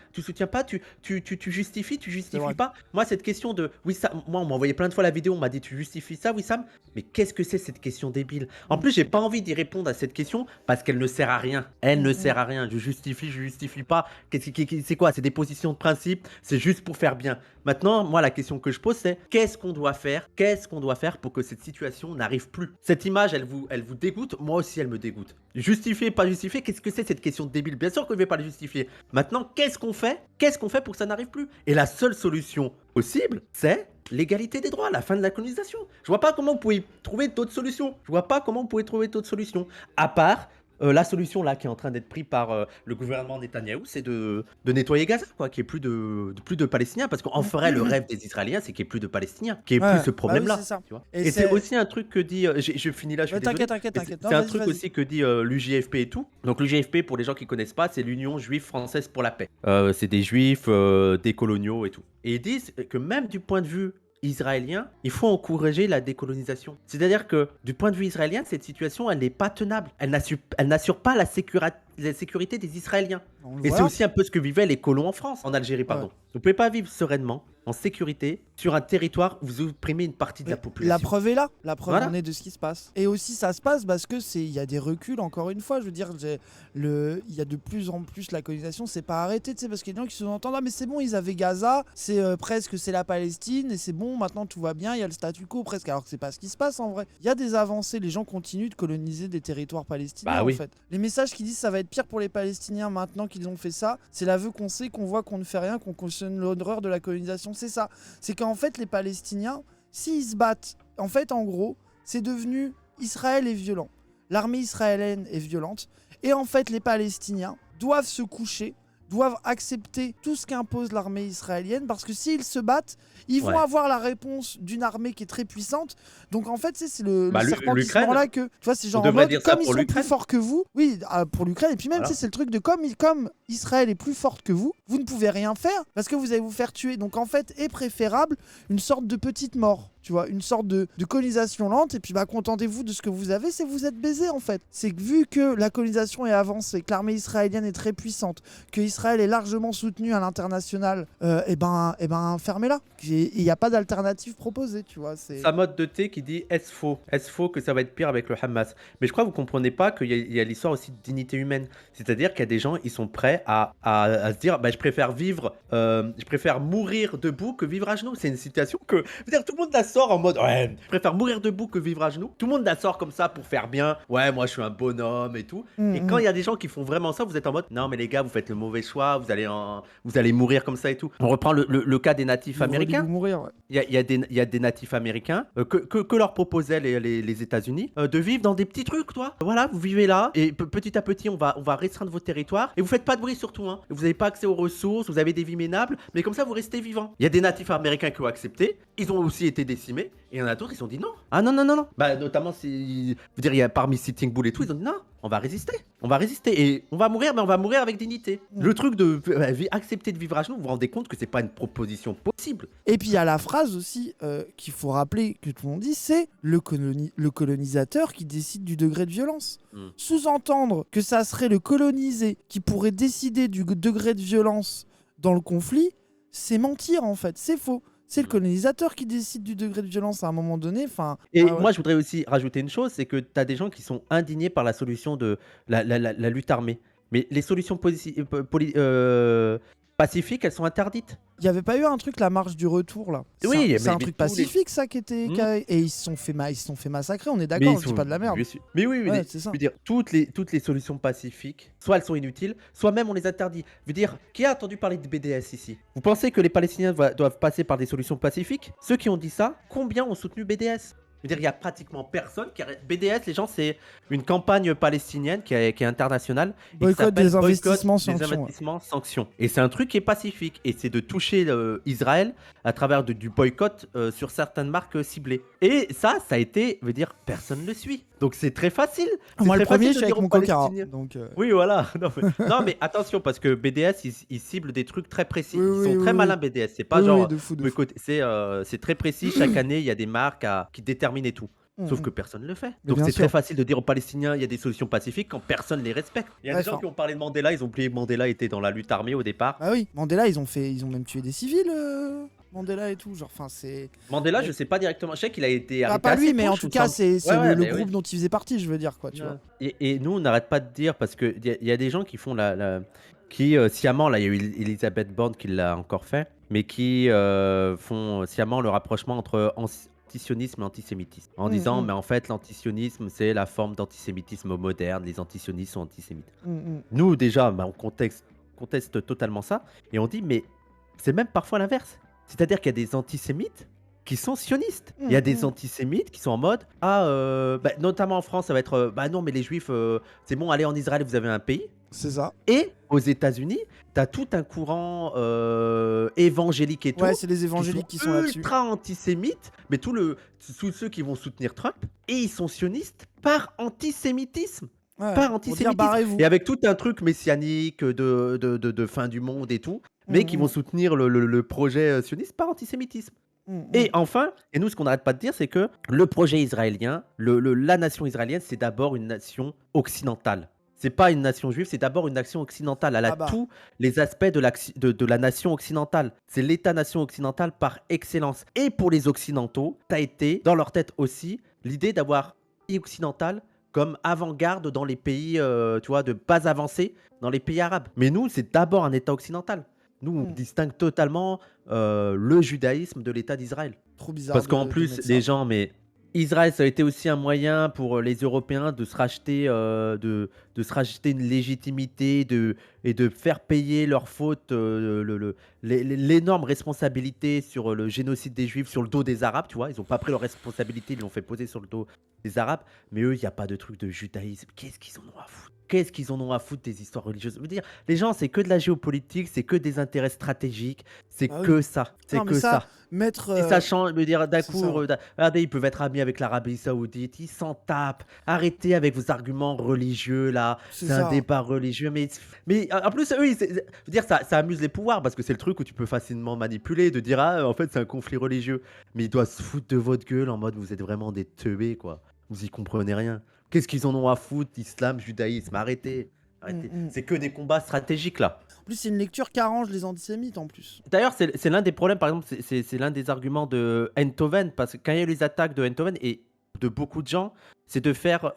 pas, tu justifies, tu C'est justifies vrai. pas. Moi, cette question de moi, on m'a envoyé plein de fois la vidéo, on m'a dit tu justifies ça, Wissam. Mais qu'est-ce que c'est cette question débile? En plus, j'ai pas envie d'y répondre à cette question parce qu'elle ne sert à rien. Elle ne sert à rien. Je justifie pas. C'est quoi? C'est des positions de principe. C'est juste pour faire bien. Maintenant, moi, la question que je pose, c'est qu'est-ce qu'on doit faire? Qu'est-ce qu'on doit faire pour que cette situation n'arrive plus? Cette image, elle vous dégoûte. Moi aussi, elle me dégoûte. Justifier, pas justifier, qu'est-ce que c'est cette question débile? Bien sûr que je vais pas la justifier. Maintenant, qu'est-ce qu'on fait? Qu'est-ce qu'on fait pour que ça n'arrive plus? Et la seule solution possible, c'est l'égalité des droits, la fin de la colonisation. Je vois pas comment vous pouvez trouver d'autres solutions. Je vois pas comment vous pouvez trouver d'autres solutions. À part la solution là qui est en train d'être prise par le gouvernement Netanyahou, c'est de nettoyer Gaza, quoi, qu'il n'y ait plus de Palestiniens. Parce qu'en ferait le rêve des Israéliens, c'est qu'il n'y ait plus de Palestiniens, qu'il n'y ait plus Ouais, ce bah oui, problème-là. c'est ça. Tu vois. Et Et c'est c'est. aussi un truc que dit. Je finis là, je suis désolé. T'inquiète. Non, C'est un vas-y, truc vas-y. aussi que dit l'UJFP et tout. Donc l'UJFP, pour les gens qui connaissent pas, c'est l'Union juive française pour la paix. C'est des juifs, des coloniaux et tout. Et ils disent que même du point de vue israélien, il faut encourager la décolonisation. C'est-à-dire que du point de vue israélien, cette situation, elle n'est pas tenable. Elle n'assure pas la sécurité des Israéliens. On le Et voit c'est là. aussi un peu ce que vivaient les colons en France, en Algérie, pardon. Ouais. Vous ne pouvez pas vivre sereinement, en sécurité, sur un territoire où vous opprimez une partie de la Mais population. la preuve est là, la preuve Voilà. en est de ce qui se passe. Et aussi ça se passe parce que il y a des reculs, encore une fois, je veux dire, il y a de plus en plus la colonisation, c'est pas arrêté, tu sais, parce qu'il y a des gens qui se entendent, ah mais c'est bon, ils avaient Gaza, c'est presque c'est la Palestine, et c'est bon, maintenant tout va bien, il y a le statu quo presque, alors que c'est pas ce qui se passe en vrai. Il y a des avancées, les gens continuent de coloniser des territoires palestiniens Bah oui. en fait. Les messages qui disent ça va être pire pour les Palestiniens maintenant qu'ils ont fait ça, c'est l'aveu qu'on sait, qu'on voit, qu'on ne fait rien, qu'on cautionne l'horreur de la colonisation, c'est ça. C'est qu'en fait les Palestiniens, s'ils se battent, en fait, en gros, c'est devenu Israël est violent. L'armée israélienne est violente. Et en fait, les Palestiniens doivent se coucher, doivent accepter tout ce qu'impose l'armée israélienne, parce que s'ils se battent, ils vont Ouais. avoir la réponse d'une armée qui est très puissante. Donc en fait, c'est le Bah, serpent qui se l'Ukraine, mord là que... Tu vois, c'est genre en devrait mode, dire ça comme ils pour sont plus l'Ukraine. forts que vous, oui, pour l'Ukraine, et puis même, Voilà. tu sais, c'est le truc de comme Israël est plus forte que vous ne pouvez rien faire, parce que vous allez vous faire tuer. Donc en fait, est préférable une sorte de petite mort. Tu vois, une sorte de colonisation lente, et puis bah contentez-vous de ce que vous avez, c'est que vous êtes baisés en fait. C'est que vu que la colonisation est avancée, que l'armée israélienne est très puissante, que Israël est largement soutenu à l'international, et ben fermez-la. Il n'y a pas d'alternative proposée, tu vois. C'est... Sa mode de thé qui dit est-ce faux que ça va être pire avec le Hamas. Mais je crois que vous comprenez pas qu'il y a l'histoire aussi de dignité humaine. C'est-à-dire qu'il y a des gens, ils sont prêts à se dire bah, je préfère mourir debout que vivre à genoux. C'est une situation que, je veux dire, tout le monde la sort en mode ouais, je préfère mourir debout que vivre à genoux. Tout le monde la sort comme ça pour faire bien. Ouais, moi je suis un bonhomme et tout. Et quand il y a des gens qui font vraiment ça, vous êtes en mode non mais les gars, vous faites le mauvais choix, vous allez mourir comme ça et tout. On reprend le cas des natifs américains. Mourir, ouais. Il y a des natifs américains que leur proposaient les États-Unis de vivre dans des petits trucs, toi. Voilà, vous vivez là et petit à petit, on va restreindre vos territoires et vous faites pas de bruit surtout. Hein. Vous n'avez pas accès aux ressources, vous avez des vies minables, mais comme ça, vous restez vivants. Il y a des natifs américains qui ont accepté, ils ont aussi été décimés et il y en a d'autres, ils ont dit non. Ah non, non, non, non. Bah, notamment, je veux dire, il y a parmi Sitting Bull et tout, ils ont dit non. On va résister et on va mourir, mais on va mourir avec dignité. Le truc de accepter de vivre à genoux, vous vous rendez compte que c'est pas une proposition possible. Et puis il y a la phrase aussi qu'il faut rappeler que tout le monde dit, c'est le colonisateur qui décide du degré de violence. Sous-entendre que ça serait le colonisé qui pourrait décider du degré de violence dans le conflit, c'est mentir en fait, c'est faux. C'est le colonisateur qui décide du degré de violence à un moment donné. Et ouais. moi, je voudrais aussi rajouter une chose, c'est que tu as des gens qui sont indignés par la solution de la lutte armée. Mais les solutions pacifiques, elles sont interdites. Il n'y avait pas eu un truc, la marche du retour là? Oui, C'est un mais truc tous les- pacifique ça qui était... Et ils se sont fait massacrer, on est d'accord, je dis pas de la merde. bien sûr. Mais oui, Ouais, c'est ça. je veux dire, toutes les solutions pacifiques, soit elles sont inutiles, soit même on les interdit. Je veux dire, qui a entendu parler de BDS ici? Vous pensez que les Palestiniens doivent passer par des solutions pacifiques? Ceux qui ont dit ça, combien ont soutenu BDS? Je veux dire, il y a pratiquement personne qui arrête. BDS, les gens, c'est une campagne palestinienne qui est internationale et qui Boycott s'appelle des Boycott investissements des sanctions. Ouais. investissements sanctions. Et c'est un truc qui est pacifique et c'est de toucher Israël à travers du boycott sur certaines marques ciblées. Et ça a été, veut dire, personne ne le suit. Donc c'est très facile. C'est Moi, le très premier, facile je de suis avec dire aux mon coca. Palestiniens. Donc, Oui, voilà. Non, mais attention, parce que BDS, ils ciblent des trucs très précis. oui, Ils sont oui, très oui, oui. malins, BDS. C'est pas Oui, oui, genre de fou, de fou. boycott. C'est très précis. Chaque année, il y a des marques qui déterminent et tout. Sauf que personne ne le fait. Mais Donc bien c'est très sûr. facile de dire aux Palestiniens il y a des solutions pacifiques quand personne ne les respecte. Il y a des Bref, gens hein. qui ont parlé de Mandela, ils ont oublié que Mandela était dans la lutte armée au départ. Bah oui, Mandela, ils ont même tué des civils, Mandela et tout. Genre, enfin, c'est. Mandela, je sais pas directement. Je sais qu'il a été Bah, arrêté pas lui, assez mais tôt, en il tout me cas, semble. c'est Ouais, le mais groupe oui. dont il faisait partie, je veux dire, quoi, tu vois. Et nous, on n'arrête pas de dire parce que il y a des gens qui font qui sciemment, là, il y a eu Elisabeth Borne qui l'a encore fait, mais qui font sciemment le rapprochement entre antisionisme et antisémitisme. En disant, mais en fait, l'antisionisme, c'est la forme d'antisémitisme moderne, les antisionistes sont antisémites. Nous, déjà, bah, on conteste totalement ça, et on dit, mais c'est même parfois l'inverse. C'est-à-dire qu'il y a des antisémites qui sont sionistes. Il y a des antisémites qui sont en mode, bah, notamment en France, ça va être, bah non, mais les juifs, c'est bon, allez en Israël, vous avez un pays. C'est ça. Et aux États-Unis, tu as tout un courant évangélique et tout, Ouais, c'est les évangéliques qui sont là-dessus. ultra antisémites, mais tous ceux qui vont soutenir Trump, et ils sont sionistes par antisémitisme. Ouais, Par pour dire antisémitisme. barrez-vous. Et avec tout un truc messianique de fin du monde et tout, mais qui vont soutenir le projet sioniste par antisémitisme. Et enfin, et nous, ce qu'on n'arrête pas de dire, c'est que le projet israélien, la nation israélienne, c'est d'abord une nation occidentale. C'est pas une nation juive, c'est d'abord une nation occidentale. Elle a Ah bah. tous les aspects de la nation occidentale. C'est l'État-nation occidental par excellence. Et pour les Occidentaux, ça a été dans leur tête aussi l'idée d'avoir pays occidental comme avant-garde dans les pays, tu vois, de base avancée dans les pays arabes. Mais nous, c'est d'abord un État occidental. Nous, on distingue totalement le judaïsme de l'État d'Israël. Trop bizarre. Parce qu'en de plus, mettre les ça. gens, mais Israël, ça a été aussi un moyen pour les Européens de se racheter, de se racheter une légitimité et de faire payer leurs fautes, l'énorme responsabilité sur le génocide des Juifs sur le dos des Arabes, tu vois. Ils n'ont pas pris leurs responsabilités, ils l'ont fait poser sur le dos des Arabes. Mais eux, il n'y a pas de truc de judaïsme. Qu'est-ce qu'ils en ont à foutre? Qu'est-ce qu'ils en ont à foutre des histoires religieuses? Je veux dire, les gens, c'est que de la géopolitique, c'est que des intérêts stratégiques, c'est Ah oui. que ça, c'est Non, mais que ça. mettre. Et ça change, je veux dire, d'un c'est coup, ça. regardez, ils peuvent être amis avec l'Arabie Saoudite, ils s'en tapent. Arrêtez avec vos arguments religieux, là. C'est C'est un ça. débat religieux. Mais en plus, eux, je veux dire, ça amuse les pouvoirs parce que c'est le truc où tu peux facilement manipuler, de dire, ah, en fait, c'est un conflit religieux. Mais ils doivent se foutre de votre gueule en mode, vous êtes vraiment des teubés, quoi. Vous y comprenez rien. Qu'est-ce qu'ils en ont à foutre, islam, judaïsme? Arrêtez. Arrêtez. C'est que des combats stratégiques, là. En plus, c'est une lecture qu'arrange les antisémites en plus. D'ailleurs, c'est l'un des problèmes, par exemple, c'est l'un des arguments de Eindhoven, parce que quand il y a eu les attaques de Eindhoven et de beaucoup de gens, c'est de faire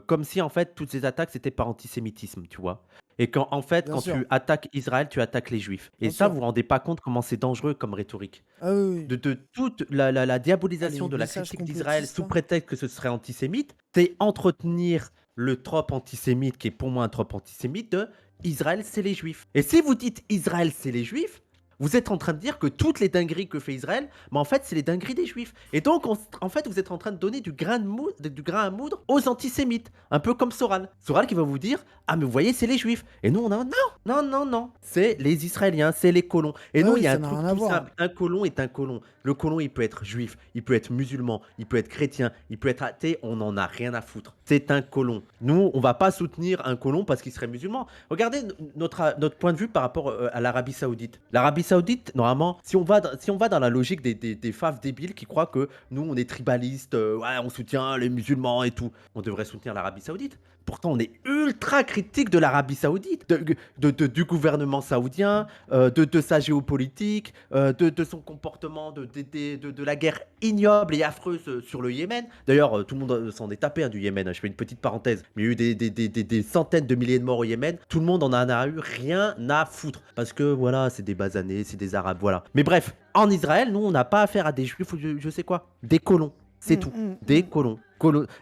comme si en fait toutes ces attaques c'était par antisémitisme, tu vois. Et quand en fait, Bien quand sûr. tu attaques Israël, tu attaques les Juifs. Et Bien ça, sûr. vous vous rendez pas compte comment c'est dangereux comme rhétorique. Ah oui, oui. De toute la diabolisation Les de la messages critique d'Israël complotistes, sous là. prétexte que ce serait antisémite, c'est entretenir le trope antisémite qui est pour moi un trope antisémite de Israël c'est les Juifs. Et si vous dites Israël c'est les Juifs, vous êtes en train de dire que toutes les dingueries que fait Israël, mais en fait, c'est les dingueries des Juifs. Et donc, en fait, vous êtes en train de donner du grain à moudre aux antisémites. Un peu comme Soral. Soral qui va vous dire, ah, mais vous voyez, c'est les Juifs. Et nous, on a, non. C'est les Israéliens, c'est les colons. Et Ah nous, oui, il y a ça un n'a truc rien à tout voir. simple. Un colon est un colon. Le colon, il peut être juif, il peut être musulman, il peut être chrétien, il peut être athée. On n'en a rien à foutre. C'est un colon. Nous, on va pas soutenir un colon parce qu'il serait musulman. Regardez notre point de vue par rapport à l'Arabie Saoudite. L'Arabie Saoudite, normalement, si on va dans la logique des faves débiles qui croient que nous, on est tribalistes, ouais, on soutient les musulmans et tout, on devrait soutenir l'Arabie Saoudite. Pourtant, on est ultra critique de l'Arabie Saoudite, du gouvernement saoudien, de sa géopolitique, de son comportement, de la guerre ignoble et affreuse sur le Yémen. D'ailleurs, tout le monde s'en est tapé du Yémen. Je fais une petite parenthèse. Mais il y a eu des centaines de milliers de morts au Yémen. Tout le monde en a eu rien à foutre. Parce que voilà, c'est des basanés, c'est des Arabes, voilà. Mais bref, en Israël, nous, on n'a pas affaire à des juifs ou je sais quoi. Des colons. C'est tout. Des colons.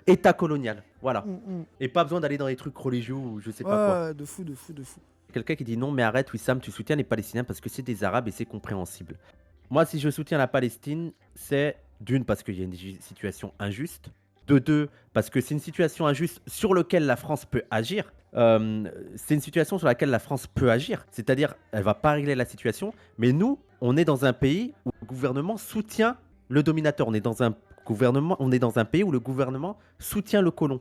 État colonial. Voilà. Et pas besoin d'aller dans les trucs religieux ou je sais pas quoi. Ouais, de fou. Quelqu'un qui dit non, mais arrête, Wissam, tu soutiens les Palestiniens parce que c'est des Arabes et c'est compréhensible. Moi, si je soutiens la Palestine, c'est D'une, parce qu'il y a une situation injuste. De deux, parce que c'est une situation injuste sur laquelle la France peut agir. C'est une situation sur laquelle la France peut agir. C'est-à-dire, elle va pas régler la situation, mais nous, on est dans un pays où le gouvernement soutient le dominateur. On est dans un pays où le gouvernement soutient le colon.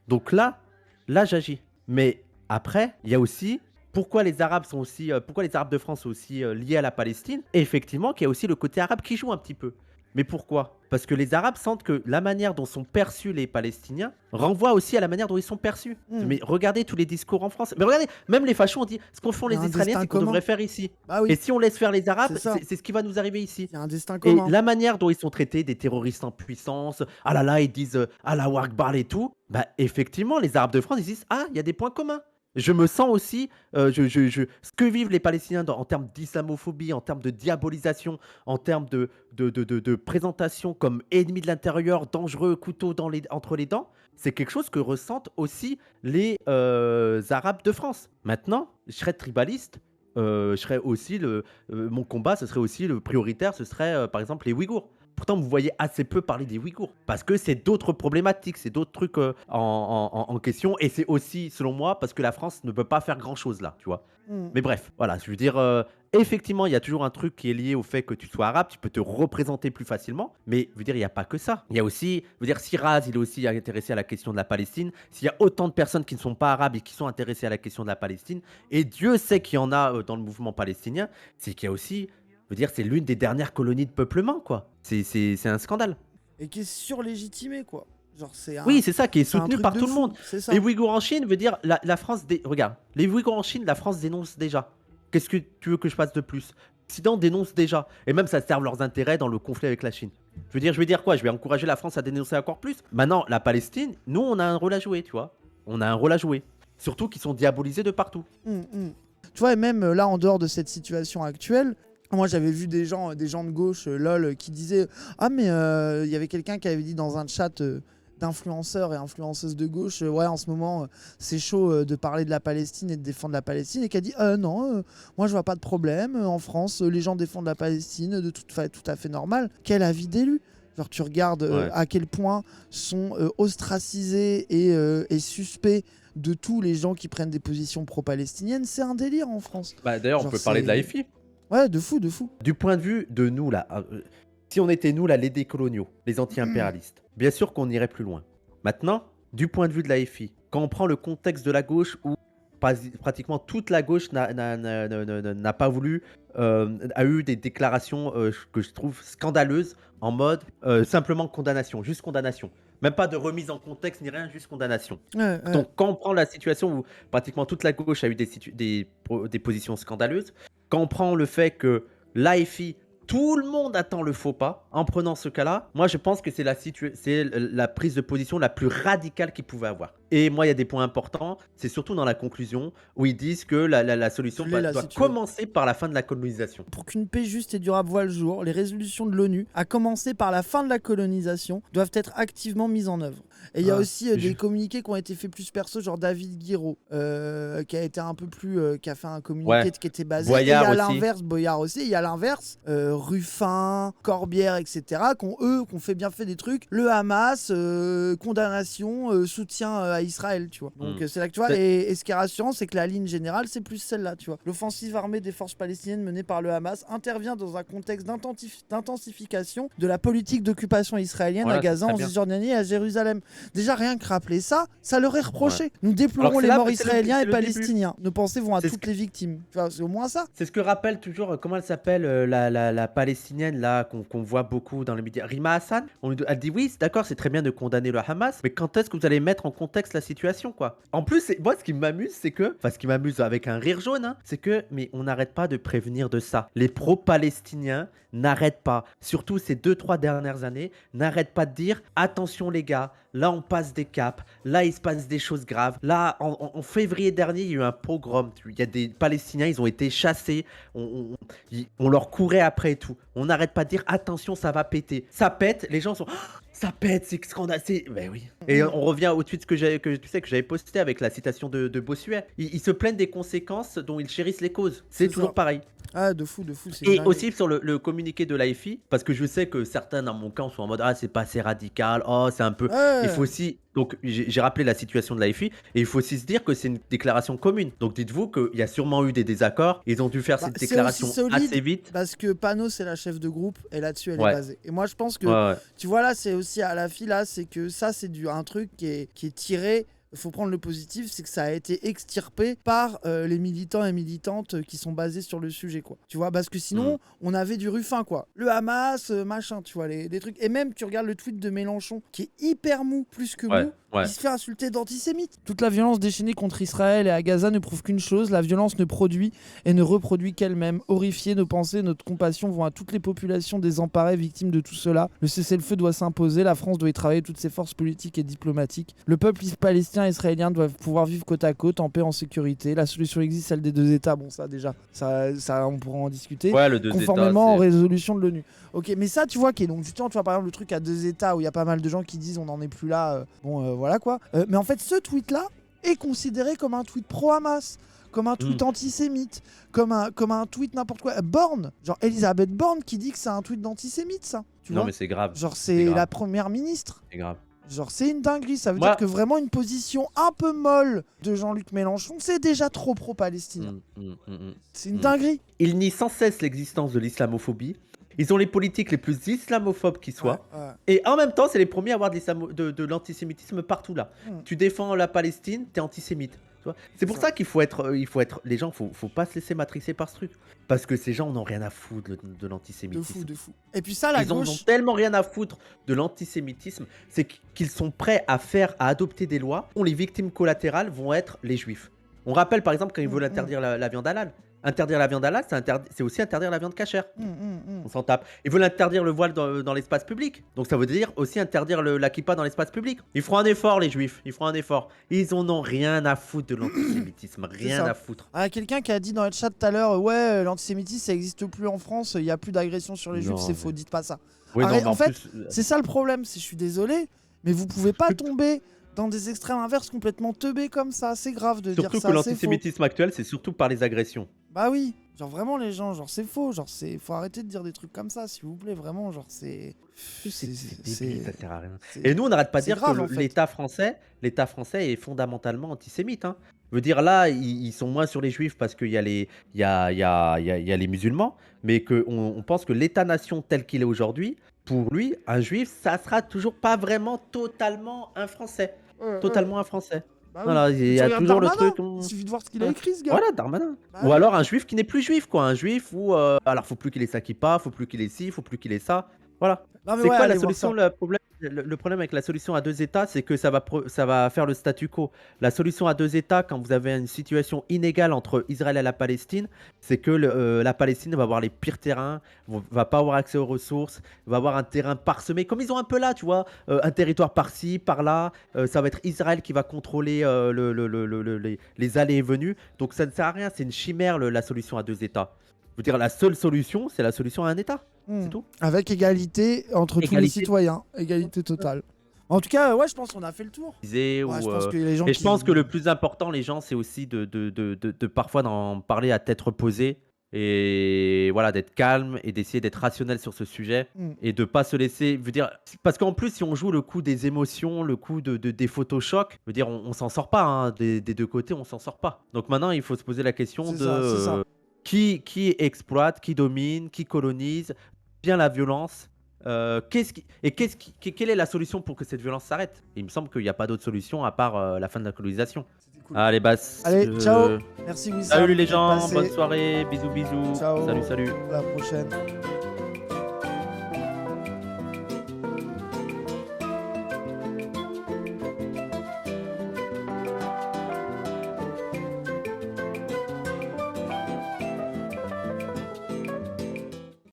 Donc là, j'agis. Mais après, il y a aussi pourquoi les Arabes de France sont aussi liés à la Palestine. Et effectivement, qu'il y a aussi le côté arabe qui joue un petit peu. Mais pourquoi? Parce que les Arabes sentent que la manière dont sont perçus les Palestiniens renvoie aussi à la manière dont ils sont perçus. Mais regardez tous les discours en France. Mais regardez, même les fachos ont dit ce qu'on font Il y les a un Israéliens, destin c'est qu'on commun. devrait faire ici. Bah Et oui, si on laisse faire les Arabes, c'est ça. c'est ce qui va nous arriver ici. Il y a un destin Et commun. la manière dont ils sont traités, des terroristes en puissance, ah là là, ils disent Allah Akbar et tout, bah effectivement, les Arabes de France, ils disent ah, il y a des points communs. Je me sens aussi, ce que vivent les Palestiniens en termes d'islamophobie, en termes de diabolisation, en termes de présentation comme ennemis de l'intérieur, dangereux, couteau entre les dents, c'est quelque chose que ressentent aussi les Arabes de France. Maintenant, je serais tribaliste, je serais aussi mon combat, ce serait aussi le prioritaire, ce serait par exemple les Ouïghours. Pourtant, vous voyez assez peu parler des Ouïghours. Parce que c'est d'autres problématiques, c'est d'autres trucs en question. Et c'est aussi, selon moi, parce que la France ne peut pas faire grand-chose là, tu vois. Mm. Mais bref, voilà, je veux dire, effectivement, il y a toujours un truc qui est lié au fait que tu sois arabe, tu peux te représenter plus facilement. Mais je veux dire, il n'y a pas que ça. Il y a aussi, je veux dire, si Raz, il est aussi intéressé à la question de la Palestine, s'il y a autant de personnes qui ne sont pas arabes et qui sont intéressées à la question de la Palestine, et Dieu sait qu'il y en a dans le mouvement palestinien, c'est qu'il y a aussi, je veux dire, c'est l'une des dernières colonies de peuplement, quoi. C'est un scandale. Et qui est surlégitimé, quoi. Genre, Oui, c'est ça, qui est c'est un soutenu truc par de tout le fou, monde. c'est ça. Les Ouïghours en Chine, veut dire, la France, regarde, les Ouïghours en Chine, la France dénonce déjà. Qu'est-ce que tu veux que je fasse de plus? L'Occident dénonce déjà. Et même ça serve leurs intérêts dans le conflit avec la Chine. Je vais dire quoi? Je vais encourager la France à dénoncer encore plus. Maintenant, la Palestine, nous, on a un rôle à jouer, tu vois. On a un rôle à jouer. Surtout qu'ils sont diabolisés de partout. Tu vois, et même là, en dehors de cette situation actuelle, moi j'avais vu des gens de gauche, lol, qui disaient ah, mais il y avait quelqu'un qui avait dit dans un chat d'influenceurs et influenceuses de gauche, ouais, en ce moment, c'est chaud de parler de la Palestine et de défendre la Palestine, et qui a dit non, moi je vois pas de problème, en France, les gens défendent la Palestine de tout à fait normal. Quel avis d'élu! Genre, tu regardes Ouais. à quel point sont ostracisés et suspects de tous les gens qui prennent des positions pro-palestiniennes. C'est un délire en France. Bah, d'ailleurs, on Genre, peut parler de la c'est... FI. Ouais, de fou, de fou. Du point de vue de nous, là, si on était nous, là, les décoloniaux, les anti-impérialistes, bien sûr qu'on irait plus loin. Maintenant, du point de vue de la FI, quand on prend le contexte de la gauche où pratiquement toute la gauche n'a pas voulu, a eu des déclarations que je trouve scandaleuses en mode simplement condamnation, juste condamnation. Même pas de remise en contexte ni rien, juste condamnation. Ouais. Donc quand on prend la situation où pratiquement toute la gauche a eu des positions scandaleuses, quand on prend le fait que l'AFI, tout le monde attend le faux pas, en prenant ce cas-là, moi je pense que c'est la prise de position la plus radicale qu'ils pouvaient avoir. Et moi il y a des points importants, c'est surtout dans la conclusion, où ils disent que la solution Je l'ai là, doit si tu veux. commencer par la fin de la colonisation. Pour qu'une paix juste et durable voie le jour, les résolutions de l'ONU, à commencer par la fin de la colonisation, doivent être activement mises en œuvre. Et il y a aussi des communiqués qui ont été faits plus perso, genre David Guiraud, qui a été un peu plus... qui a fait un communiqué Ouais. qui était basé... Boyard et il y a aussi. l'inverse, Boyard aussi, et il y a l'inverse, Ruffin, Corbière, etc., qui ont fait bien fait des trucs. Le Hamas, condamnation, soutien à Israël, tu vois. Donc c'est là que tu vois, et ce qui est rassurant, c'est que la ligne générale, c'est plus celle-là, tu vois. L'offensive armée des forces palestiniennes menée par le Hamas intervient dans un contexte d'intensification de la politique d'occupation israélienne Voilà, à Gaza, c'est en très bien. Cisjordanie et à Jérusalem. Déjà, rien que rappeler ça, ça leur est reproché. Ouais. Nous déplorons Alors que les là, morts c'est le- israéliens c'est et le début. palestiniens. Nos pensées vont à C'est ce toutes les victimes. Tu vois, c'est au moins ça. C'est ce que rappelle toujours, comment elle s'appelle, la palestinienne là, qu'on voit beaucoup dans les médias. Rima Hassan, elle dit oui, c'est d'accord, c'est très bien de condamner le Hamas, mais quand est-ce que vous allez mettre en contexte la situation, quoi? En plus, moi, ce qui m'amuse, c'est que, enfin, ce qui m'amuse avec un rire jaune, hein, c'est que, mais on n'arrête pas de prévenir de ça. Les pro-palestiniens n'arrêtent pas, surtout ces 2-3 dernières années, n'arrêtent pas de dire attention les gars, là on passe des caps, là il se passe des choses graves. Là, en février dernier, il y a eu un pogrom. Il y a des Palestiniens, ils ont été chassés, on leur courait après et tout. On n'arrête pas de dire attention, ça va péter. Ça pète, les gens sont ah, ça pète, c'est scandaleux. Ben oui. Et on revient au tweet que j'avais posté avec la citation de Bossuet. Ils se plaignent des conséquences dont ils chérissent les causes. C'est C'est toujours ça. pareil. Ah, de fou, c'est une Et dinguerie. aussi sur le communiqué de l'AFI, parce que je sais que certains dans mon camp sont en mode: «Ah, c'est pas assez radical, oh, c'est un peu». Il faut Ouais, aussi donc j'ai rappelé la situation de l'AFI et il faut aussi se dire que c'est une déclaration commune. Donc dites-vous qu'il y a sûrement eu des désaccords. Ils ont dû faire bah, cette c'est aussi déclaration assez solide vite. parce que Pano, c'est la chef de groupe et là-dessus, elle est Ouais, basée. Et moi, je pense ouais, que, ouais. tu vois, là, c'est aussi à la file, là, c'est que ça, c'est un truc qui est tiré. Il faut prendre le positif, c'est que ça a été extirpé par les militants et militantes qui sont basés sur le sujet, quoi. Tu vois, parce que Mmh. sinon, on avait du Ruffin, quoi. Le Hamas, machin, tu vois, les trucs. Et même, tu regardes le tweet de Mélenchon, qui est hyper mou, plus que Ouais, mou. Il ouais. se fait insulter d'antisémite. Toute la violence déchaînée contre Israël et à Gaza ne prouve qu'une chose, la violence ne produit et ne reproduit qu'elle-même. Horrifiés, nos pensées, notre compassion vont à toutes les populations désemparées, victimes de tout cela. Le cessez-le-feu doit s'imposer, la France doit y travailler toutes ses forces politiques et diplomatiques. Le peuple palestinien et israélien doivent pouvoir vivre côte à côte, en paix, en sécurité. La solution existe, celle des deux États. Bon, ça déjà, ça on pourra en discuter. Ouais, le 2 États, Conformément aux c'est résolutions de l'ONU. Ok, mais ça, tu vois, qui est donc justement, tu vois, par exemple, le truc à deux États où il y a pas mal de gens qui disent on n'en est plus là. Voilà quoi. Mais en fait, ce tweet-là est considéré comme un tweet pro-Hamas, comme un tweet mmh. antisémite, comme un tweet n'importe quoi. Borne, genre Elisabeth Borne qui dit que c'est un tweet d'antisémite, ça. Tu Non, vois? mais c'est grave, Genre, c'est c'est grave, la première ministre. c'est grave. Genre, c'est une dinguerie. Ça veut dire Moi que vraiment une position un peu molle de Jean-Luc Mélenchon, c'est déjà trop pro-palestinien. mmh, mmh, mmh, mmh, C'est une mmh. dinguerie. Ils nient sans cesse l'existence de l'islamophobie. Ils ont les politiques les plus islamophobes qui Ouais, soient. ouais. Et en même temps, c'est les premiers à avoir de l'antisémitisme partout là. Hmm, Tu défends la Palestine, t'es antisémite. Tu vois. C'est c'est pour ça. ça qu'il faut être, les gens, faut pas se laisser matrixer par ce truc. Parce que ces gens n'ont rien à foutre de De fou, l'antisémitisme. de fou. Et puis ça, la Ils en ont gauche. tellement rien à foutre de l'antisémitisme, c'est qu'ils sont prêts à adopter des lois dont les victimes collatérales vont être les juifs. On rappelle par exemple quand ils Hmm, veulent hmm, interdire la viande halal. Interdire la viande halal, c'est aussi interdire la viande cachère. hmm. On s'en tape. Ils veulent interdire le voile dans l'espace public. Donc ça veut dire aussi interdire la kippa dans l'espace public. Ils feront un effort, les juifs. Ils feront un effort. Ils en ont rien à foutre de l'antisémitisme. C'est Rien ça. à foutre. Ah, quelqu'un qui a dit dans le chat tout à l'heure, ouais, l'antisémitisme ça existe plus en France, il y a plus d'agression sur les juifs, c'est Non, faux, mais. dites pas ça. Oui, non, mais En en fait, plus. c'est ça le problème, je suis désolé, mais vous pouvez pas tomber dans des extrêmes inverses complètement teubés comme ça, c'est grave de dire Surtout que ça, c'est faux. l'antisémitisme actuel, c'est surtout par les agressions. Bah oui, genre vraiment les gens, genre c'est faux, genre c'est faut arrêter de dire des trucs comme ça, s'il vous plaît, vraiment, genre c'est C'est débile, ça sert à rien. c'est Et nous, on n'arrête pas de c'est dire que grave en fait. l'État français est fondamentalement antisémite. Hein. Je veux dire, là, ils sont moins sur les juifs parce qu'il y a il y a les musulmans, mais on pense que l'État-nation tel qu'il est aujourd'hui, pour lui, un juif, ça sera toujours pas vraiment totalement un Français. Ouais. Totalement un Français. Bah oui. Voilà, il Mais y tu a regardes toujours le Darmanin, truc. il suffit de voir ce qu'il a Ouais. écrit ce gars. Voilà, Darmanin. Bah Ou oui. alors un juif qui n'est plus juif, quoi. Un juif où, alors, faut plus qu'il ait sa kippa, faut plus qu'il ait ci, faut plus qu'il ait ça. Voilà. Non mais C'est ouais, quoi la allez voir solution? ça. Le problème avec la solution à deux États, c'est que ça va faire le statu quo. La solution à deux États, quand vous avez une situation inégale entre Israël et la Palestine, c'est que la Palestine va avoir les pires terrains, va pas avoir accès aux ressources, va avoir un terrain parsemé, comme ils ont un peu là, tu vois, un territoire par-ci, par-là. Ça va être Israël qui va contrôler les allées et venues. Donc ça ne sert à rien, c'est une chimère la solution à deux États. Je veux dire, la seule solution, c'est la solution à un État. C'est tout. Avec égalité entre tous les Égalité. citoyens, égalité totale. En tout cas, ouais, je pense qu'on a fait le tour. Disait, Ouais, je ou, pense que les gens et je qui... pense que le plus important, les gens, c'est aussi de parfois d'en parler à tête reposée et voilà, d'être calme et d'essayer d'être rationnel sur ce sujet Hmm. et de pas se laisser, je veux dire, parce qu'en plus, si on joue le coup des émotions, le coup des photoshocks, je veux dire, on s'en sort pas, hein, des deux côtés, on s'en sort pas. Donc maintenant, il faut se poser la question C'est de ça, c'est ça. qui exploite, qui domine, qui colonise, bien la violence. Quelle est la solution pour que cette violence s'arrête? Il me semble qu'il n'y a pas d'autre solution à part la fin de la colonisation. C'était cool. Allez, bah, Allez, ciao. Merci Wissam. salut les d'être gens, passé. bonne soirée, bisous bisous, Ciao. salut salut. À la prochaine.